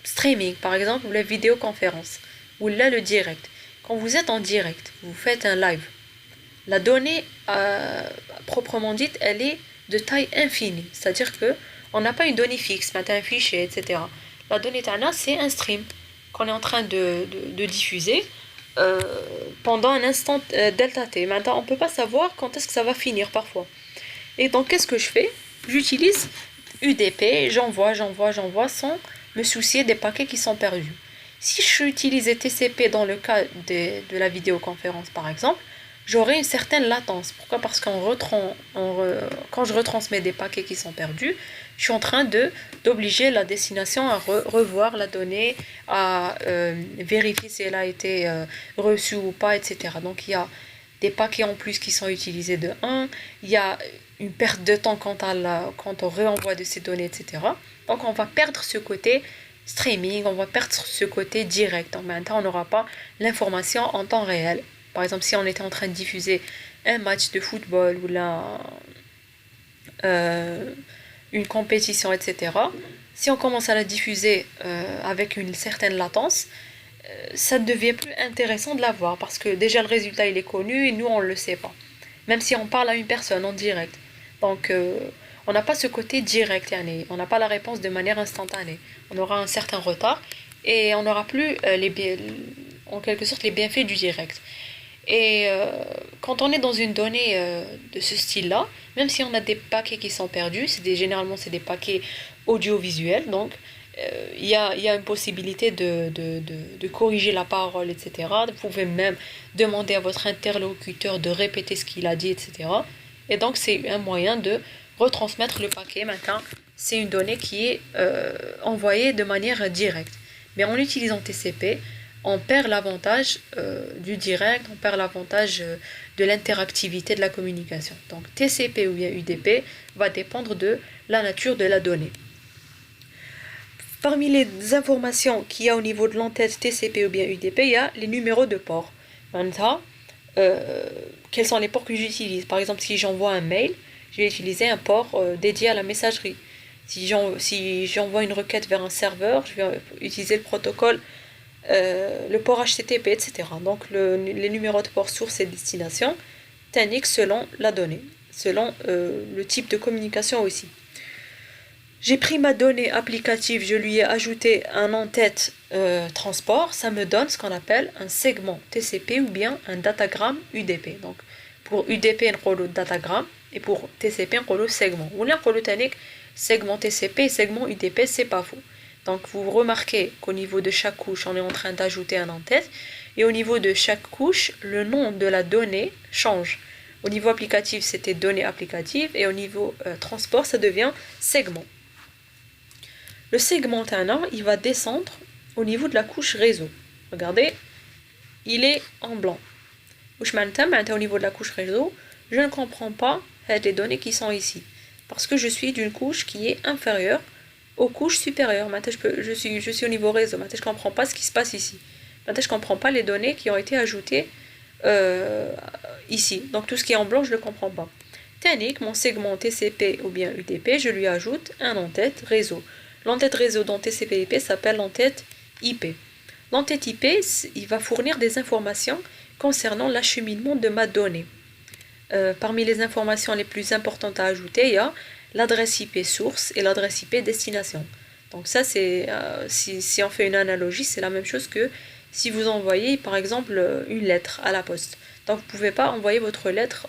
streaming, par exemple, ou la vidéoconférence, ou là le direct. Quand vous êtes en direct, vous faites un live, la donnée proprement dite, elle est de taille infinie, c'est-à-dire que on n'a pas une donnée fixe, un fichier, etc. La donnée Tana, c'est un stream qu'on est en train de diffuser pendant un instant delta t. Maintenant, on ne peut pas savoir quand est-ce que ça va finir parfois. Et donc, qu'est-ce que je fais? J'utilise UDP, j'envoie sans me soucier des paquets qui sont perdus. Si je utilisais TCP dans le cas de la vidéoconférence, par exemple, j'aurai une certaine latence. Pourquoi? Parce quand je retransmets des paquets qui sont perdus, je suis en train d'obliger la destination à revoir la donnée, à vérifier si elle a été reçue ou pas, etc. Donc il y a des paquets en plus qui sont utilisés de 1, il y a une perte de temps quand on réenvoie de ces données, etc. Donc on va perdre ce côté streaming, on va perdre ce côté direct. En même temps, on n'aura pas l'information en temps réel. Par exemple, si on était en train de diffuser un match de football ou une compétition, etc., si on commence à la diffuser avec une certaine latence, ça ne devient plus intéressant de la voir parce que déjà le résultat il est connu et nous on ne le sait pas. Même si on parle à une personne en direct. Donc on n'a pas ce côté direct, on n'a pas la réponse de manière instantanée. On aura un certain retard et on n'aura plus en quelque sorte les bienfaits du direct. Et quand on est dans une donnée de ce style-là, même si on a des paquets qui sont perdus, généralement c'est des paquets audiovisuels, donc il y a une possibilité de corriger la parole, etc. Vous pouvez même demander à votre interlocuteur de répéter ce qu'il a dit, etc. Et donc c'est un moyen de retransmettre le paquet. Maintenant, c'est une donnée qui est envoyée de manière directe. Mais en utilisant TCP, on perd l'avantage du direct, on perd l'avantage de l'interactivité de la communication. Donc TCP ou bien UDP va dépendre de la nature de la donnée. Parmi les informations qu'il y a au niveau de l'entête TCP ou bien UDP, il y a les numéros de port. Maintenant, quels sont les ports que j'utilise? Par exemple, si j'envoie un mail, je vais utiliser un port dédié à la messagerie. Si j'envoie une requête vers un serveur, je vais utiliser le protocole, le port HTTP, etc. Donc les numéros de port source et destination t'indiquent selon la donnée, selon le type de communication aussi. J'ai pris ma donnée applicative, je lui ai ajouté un en-tête transport, ça me donne ce qu'on appelle un segment TCP ou bien un datagramme UDP. Donc pour UDP, on a le datagramme et pour TCP, on a le segment. Ou là, on a le segment TCP et segment UDP, c'est pas faux. Donc vous remarquez qu'au niveau de chaque couche, on est en train d'ajouter un en-tête et au niveau de chaque couche, le nom de la donnée change. Au niveau applicatif, c'était donnée applicative et au niveau transport, ça devient segment. Le segment Tana, il va descendre au niveau de la couche réseau. Regardez, il est en blanc. Au niveau de la couche réseau, je ne comprends pas les données qui sont ici. Parce que je suis d'une couche qui est inférieure aux couches supérieures. Maintenant, je suis au niveau réseau. Maintenant, je ne comprends pas ce qui se passe ici. Maintenant, je ne comprends pas les données qui ont été ajoutées ici. Donc, tout ce qui est en blanc, je ne le comprends pas. Tannique, mon segment TCP ou bien UDP, je lui ajoute un en-tête réseau. L'entête réseau dans TCP/IP s'appelle l'entête IP. L'entête IP, il va fournir des informations concernant l'acheminement de ma donnée. Parmi les informations les plus importantes à ajouter, il y a l'adresse IP source et l'adresse IP destination. Donc ça, c'est si on fait une analogie, c'est la même chose que si vous envoyez par exemple une lettre à la poste. Donc vous ne pouvez pas envoyer votre lettre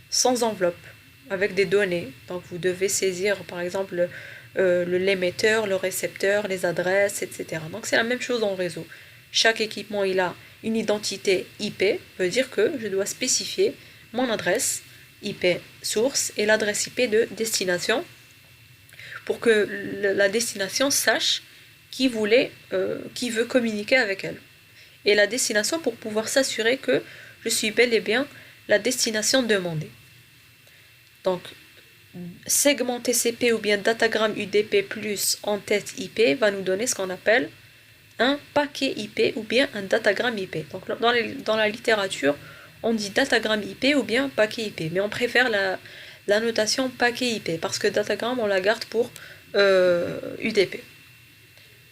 sans enveloppe, avec des données. Donc vous devez saisir par exemple l'émetteur, le récepteur, les adresses, etc. Donc c'est la même chose en réseau. Chaque équipement il a une identité IP, veut dire que je dois spécifier mon adresse IP source et l'adresse IP de destination pour que la destination sache qui veut communiquer avec elle. Et la destination pour pouvoir s'assurer que je suis bel et bien la destination demandée. Donc segment TCP ou bien datagramme UDP plus en-tête IP va nous donner ce qu'on appelle un paquet IP ou bien un datagramme IP. Donc dans la littérature, on dit datagramme IP ou bien paquet IP, mais on préfère la notation paquet IP, parce que datagram, on la garde pour UDP.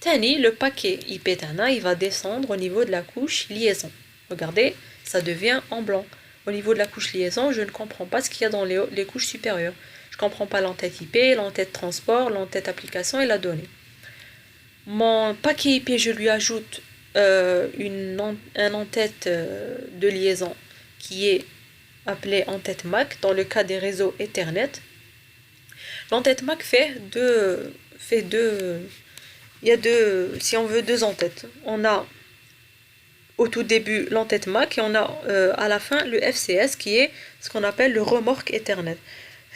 Tani, le paquet IP Tana, il va descendre au niveau de la couche liaison. Regardez, ça devient en blanc. Au niveau de la couche liaison, je ne comprends pas ce qu'il y a dans les couches supérieures. Je ne comprends pas l'entête IP, l'entête transport, l'entête application et la donnée. Mon paquet IP, je lui ajoute un entête de liaison qui est appelée entête MAC dans le cas des réseaux Ethernet. L'entête MAC il y a si on veut, deux entêtes. On a au tout début l'entête MAC et on a à la fin le FCS qui est ce qu'on appelle le remorque Ethernet.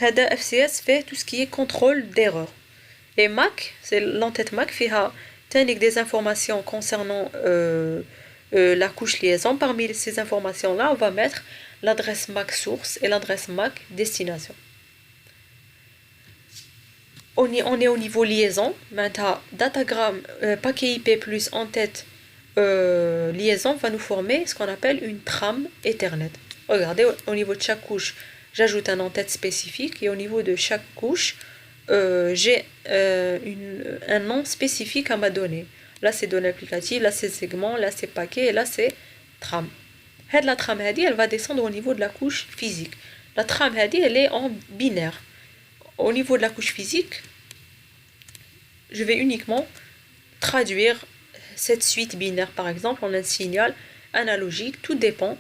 Le FCS fait tout ce qui est contrôle d'erreur. Et MAC, c'est l'entête MAC fait des informations concernant la couche liaison. Parmi ces informations-là, on va mettre l'adresse MAC source et l'adresse MAC destination. On est au niveau liaison. Maintenant, datagramme paquet IP plus entête liaison va nous former ce qu'on appelle une trame Ethernet. Regardez, au niveau de chaque couche, j'ajoute un entête spécifique et au niveau de chaque couche, j'ai un nom spécifique à ma donnée. Là, c'est donnée applicative, là, c'est segment, là, c'est paquet et là, c'est trame. La trame, elle va descendre au niveau de la couche physique. La trame, elle est en binaire. Au niveau de la couche physique, je vais uniquement traduire cette suite binaire, par exemple, en un signal analogique. Tout dépend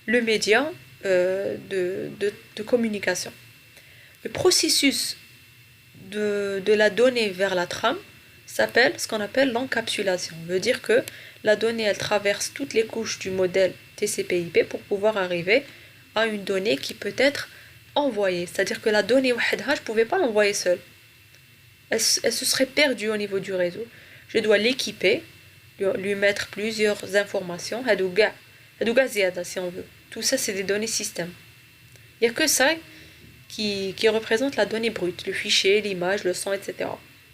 le média de communication. Le processus de la donnée vers la trame s'appelle ce qu'on appelle l'encapsulation. Ça veut dire que la donnée, elle traverse toutes les couches du modèle TCP/IP pour pouvoir arriver à une donnée qui peut être envoyée. C'est-à-dire que la donnée, je ne pouvais pas l'envoyer seule. Elle se serait perdue au niveau du réseau. Je dois l'équiper, lui mettre plusieurs informations, si on veut. Tout ça, c'est des données système. Il n'y a que ça qui représente la donnée brute, le fichier, l'image, le son, etc.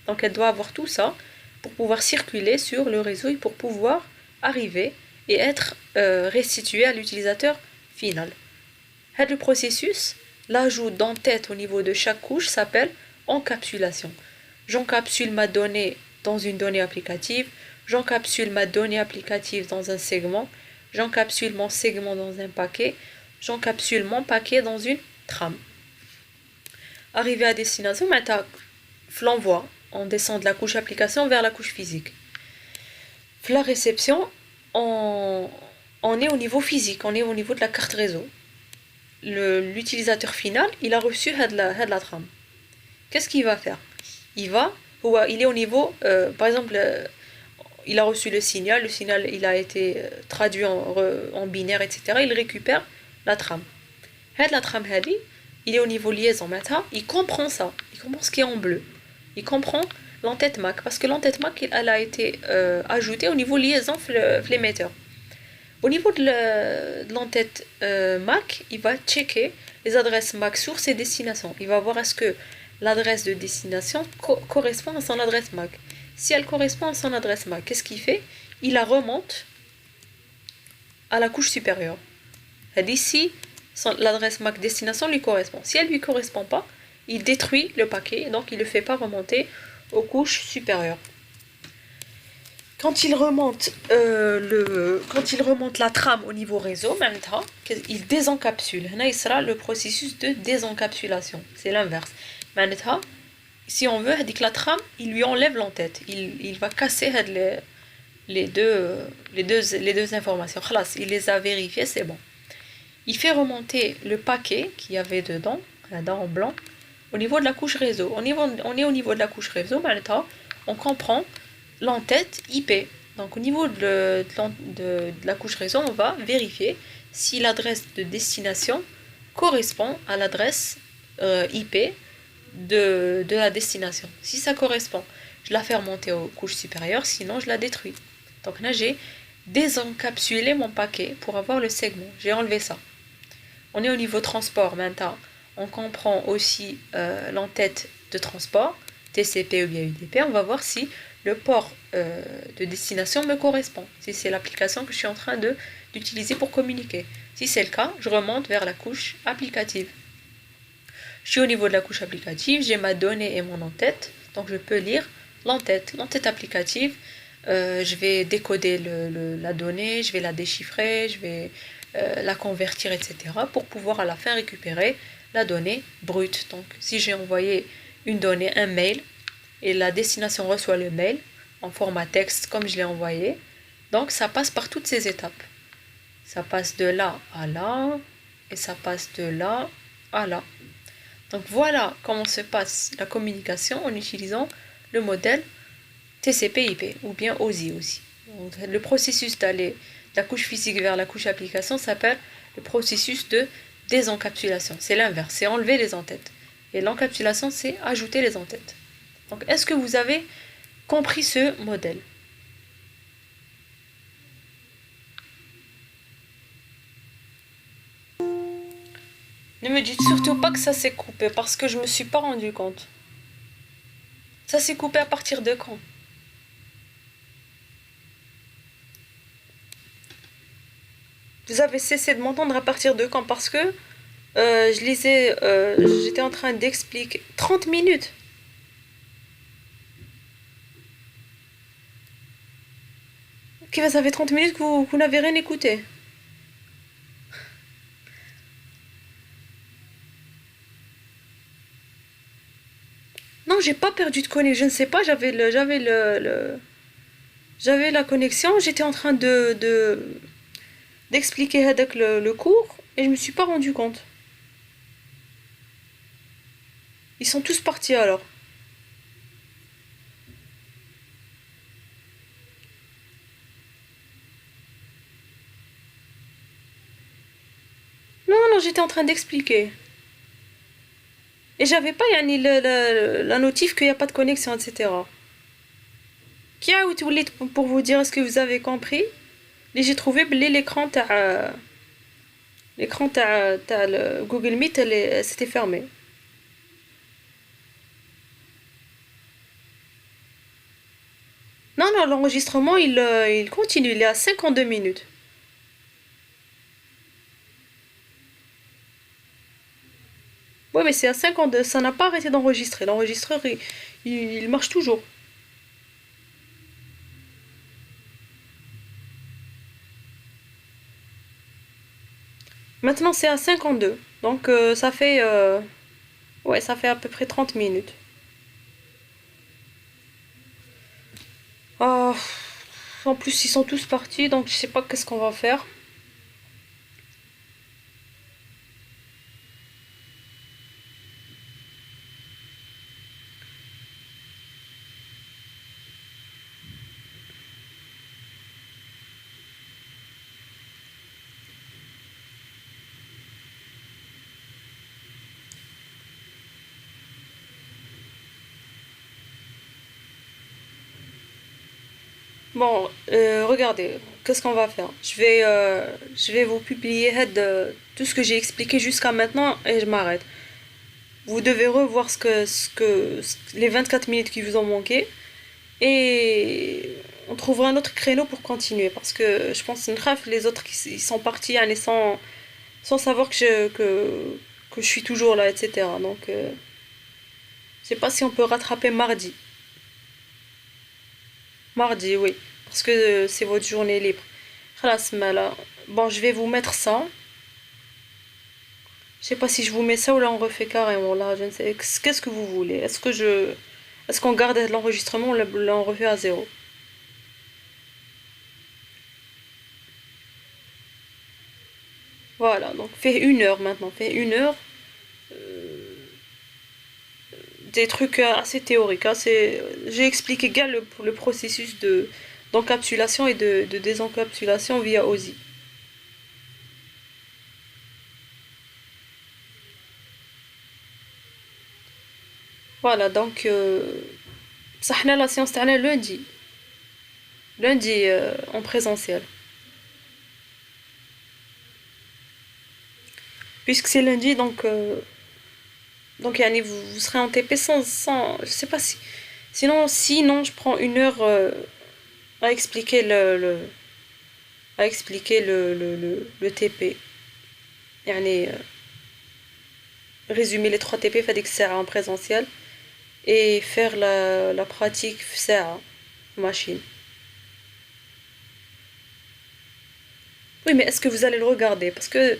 Donc elle doit avoir tout ça pour pouvoir circuler sur le réseau et pour pouvoir arriver et être restitué à l'utilisateur final. Le processus, l'ajout d'entête au niveau de chaque couche s'appelle encapsulation. J'encapsule ma donnée dans une donnée applicative, j'encapsule ma donnée applicative dans un segment, j'encapsule mon segment dans un paquet, j'encapsule mon paquet dans une trame. Arrivé à destination, maintenant, l'envoi, on descend de la couche application vers la couche physique. La réception, on est au niveau physique, on est au niveau de la carte réseau. L'utilisateur final, il a reçu la trame. Qu'est-ce qu'il va faire? Il est au niveau, par exemple, il a reçu le signal il a été traduit en binaire, etc. Il récupère la trame. La trame, il est au niveau liaison. Maintenant, il comprend ça. Il comprend ce qui est en bleu. Il comprend l'entête MAC. Parce que l'entête MAC, elle a été ajoutée au niveau liaison l'émetteur. Au niveau de l'entête MAC, il va checker les adresses MAC source et destination. Il va voir est-ce que l'adresse de destination correspond à son adresse MAC. Si elle correspond à son adresse MAC, qu'est-ce qu'il fait? Il la remonte à la couche supérieure. Ici, l'adresse MAC destination lui correspond. Si elle ne lui correspond pas, il détruit le paquet, donc il ne le fait pas remonter aux couches supérieures. Quand il remonte la trame au niveau réseau, maintenant, il désencapsule. Là, il sera le processus de désencapsulation. C'est l'inverse. Maintenant, si on veut, la trame, il lui enlève l'entête. Il va casser les deux informations. Il les a vérifiées, c'est bon. Il fait remonter le paquet qu'il y avait dedans, là-dedans en blanc, au niveau de la couche réseau. On est au niveau de la couche réseau, maintenant, on comprend l'entête IP. Donc au niveau de la couche réseau, on va vérifier si l'adresse de destination correspond à l'adresse IP de la destination. Si ça correspond, je la fais remonter aux couches supérieures, sinon je la détruis. Donc là, j'ai désencapsulé mon paquet pour avoir le segment. J'ai enlevé ça. On est au niveau transport maintenant. On comprend aussi l'entête de transport, TCP ou bien UDP. On va voir si le port de destination me correspond. Si c'est l'application que je suis en train d'utiliser pour communiquer. Si c'est le cas, je remonte vers la couche applicative. Je suis au niveau de la couche applicative, j'ai ma donnée et mon en-tête, donc je peux lire l'en-tête applicative. Je vais décoder la donnée, je vais la déchiffrer, je vais la convertir, etc. pour pouvoir à la fin récupérer la donnée brute. Donc si j'ai envoyé une donnée, un mail, et la destination reçoit le mail en format texte comme je l'ai envoyé, donc ça passe par toutes ces étapes. Ça passe de là à là, et ça passe de là à là. Donc voilà comment se passe la communication en utilisant le modèle TCP/IP ou bien OSI aussi. Donc, le processus d'aller de la couche physique vers la couche application s'appelle le processus de désencapsulation. C'est l'inverse, c'est enlever les entêtes. Et l'encapsulation, c'est ajouter les entêtes. Donc est-ce que vous avez compris ce modèle? Ne me dites surtout pas que ça s'est coupé parce que je me suis pas rendu compte. Ça s'est coupé à partir de quand? Vous avez cessé de m'entendre à partir de quand? Parce que j'étais en train d'expliquer 30 minutes. Ok, ça fait 30 minutes que vous n'avez rien écouté. Non, j'ai pas perdu de connexion. Je ne sais pas, j'avais la connexion. J'étais en train d'expliquer avec le cours et je me suis pas rendu compte. Ils sont tous partis alors. Non, non, j'étais en train d'expliquer. Et j'avais pas yani, la notif qu'il n'y a pas de connexion, etc. Qui a oublié pour vous dire est-ce que vous avez compris? Et j'ai trouvé l'écran تاع le Google Meet c'était fermé. Non, non, l'enregistrement il continue, il est à 52 minutes. Ouais, mais c'est à 52, ça n'a pas arrêté d'enregistrer. L'enregistreur il marche toujours. Maintenant c'est à 52. Donc ça fait ouais, ça fait à peu près 30 minutes. Ah, en plus ils sont tous partis, donc je sais pas qu'est-ce qu'on va faire. Bon, regardez, qu'est-ce qu'on va faire? Je vais vous publier tout ce que j'ai expliqué jusqu'à maintenant et je m'arrête. Vous devez revoir les 24 minutes qui vous ont manqué et on trouvera un autre créneau pour continuer parce que je pense que les autres ils sont partis hein, sans savoir que je suis toujours là, etc. Donc, je sais pas si on peut rattraper mardi. Mardi, oui. Parce que c'est votre journée libre. Khalas, là. Bon, je vais vous mettre ça. Je sais pas si je vous mets ça ou là on refait carrément. Là, je ne sais. Qu'est-ce que vous voulez? Est-ce qu'on garde l'enregistrement ou là on refait à zéro? Voilà, donc fait 1 heure maintenant. Fait 1 heure. Des trucs assez théoriques, hein. J'ai expliqué bien le processus d'encapsulation et de désencapsulation via OSI. Voilà, donc ça la séance تاعنا lundi. Lundi en présentiel. Puisque c'est lundi, donc yani, vous serez en TP je sais pas si. Sinon je prends 1 heure à expliquer à expliquer le TP. Yani, résumer les 3 TP fait que en présentiel et faire la pratique ça machine. Oui, mais est-ce que vous allez le regarder? Parce que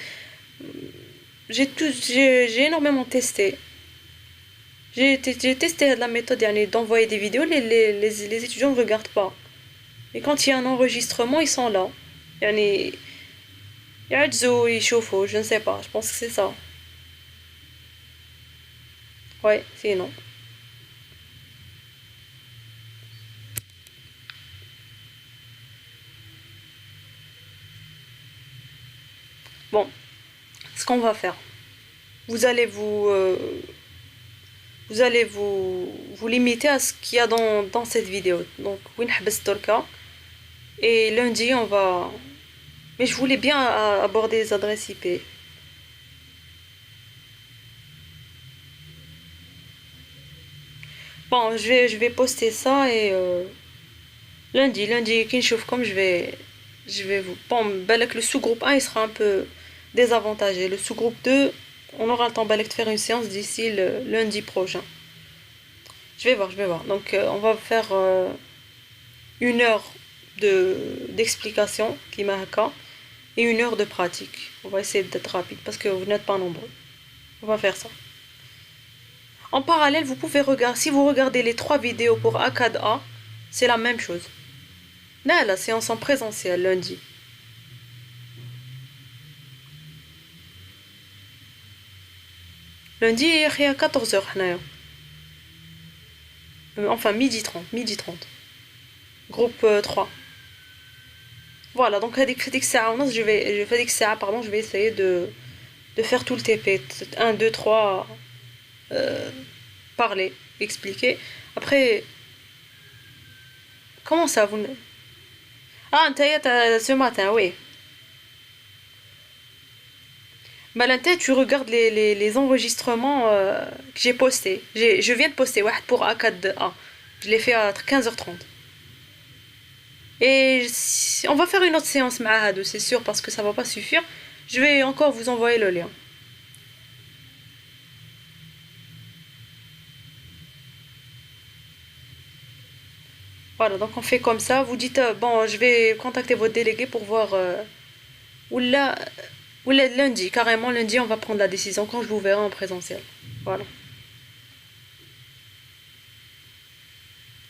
j'ai énormément testé. J'ai testé la méthode d'envoyer des vidéos, les étudiants ne regardent pas. Et quand il y a un enregistrement, ils sont là. يعني يعجزوا يشوفوا, je ne sais pas, je pense que c'est ça. Ouais, sinon. Bon, ce qu'on va faire, vous allez vous limiter à ce qu'il y a dans cette vidéo. Donc, Win Habes Torka. Et lundi, on va. Mais je voulais bien aborder les adresses IP. Bon, je vais poster ça et lundi, Kinshuf, comme je vais vous. Bon, balak, le sous-groupe 1 il sera un peu désavantagé. Le sous-groupe 2, on aura le temps balak, de faire une séance d'ici le lundi prochain. Je vais voir. Donc, on va faire 1 heure d'explication, qui m'a et 1 heure de pratique. On va essayer d'être rapide parce que vous n'êtes pas nombreux. On va faire ça. En parallèle, vous pouvez regarder, si vous regardez les 3 vidéos pour ACAD A, c'est la même chose. Là, la séance en présentiel lundi. Lundi, il y a 14h. Enfin, midi 30. Groupe 3. Voilà, donc je vais essayer de faire tout le TP. 1, 2, 3, parler, expliquer. Après, comment ça vous... Ah, ce matin, oui. Malinté, tu regardes les enregistrements que j'ai postés. Je viens de poster ouais, pour A4A. Je l'ai fait à 15h30. Et on va faire une autre séance Mahad, c'est sûr, parce que ça va pas suffire. Je vais encore vous envoyer le lien. Voilà, donc on fait comme ça. Vous dites, bon, je vais contacter votre délégué pour voir... ou là, lundi, carrément lundi, on va prendre la décision quand je vous verrai en présentiel. Voilà.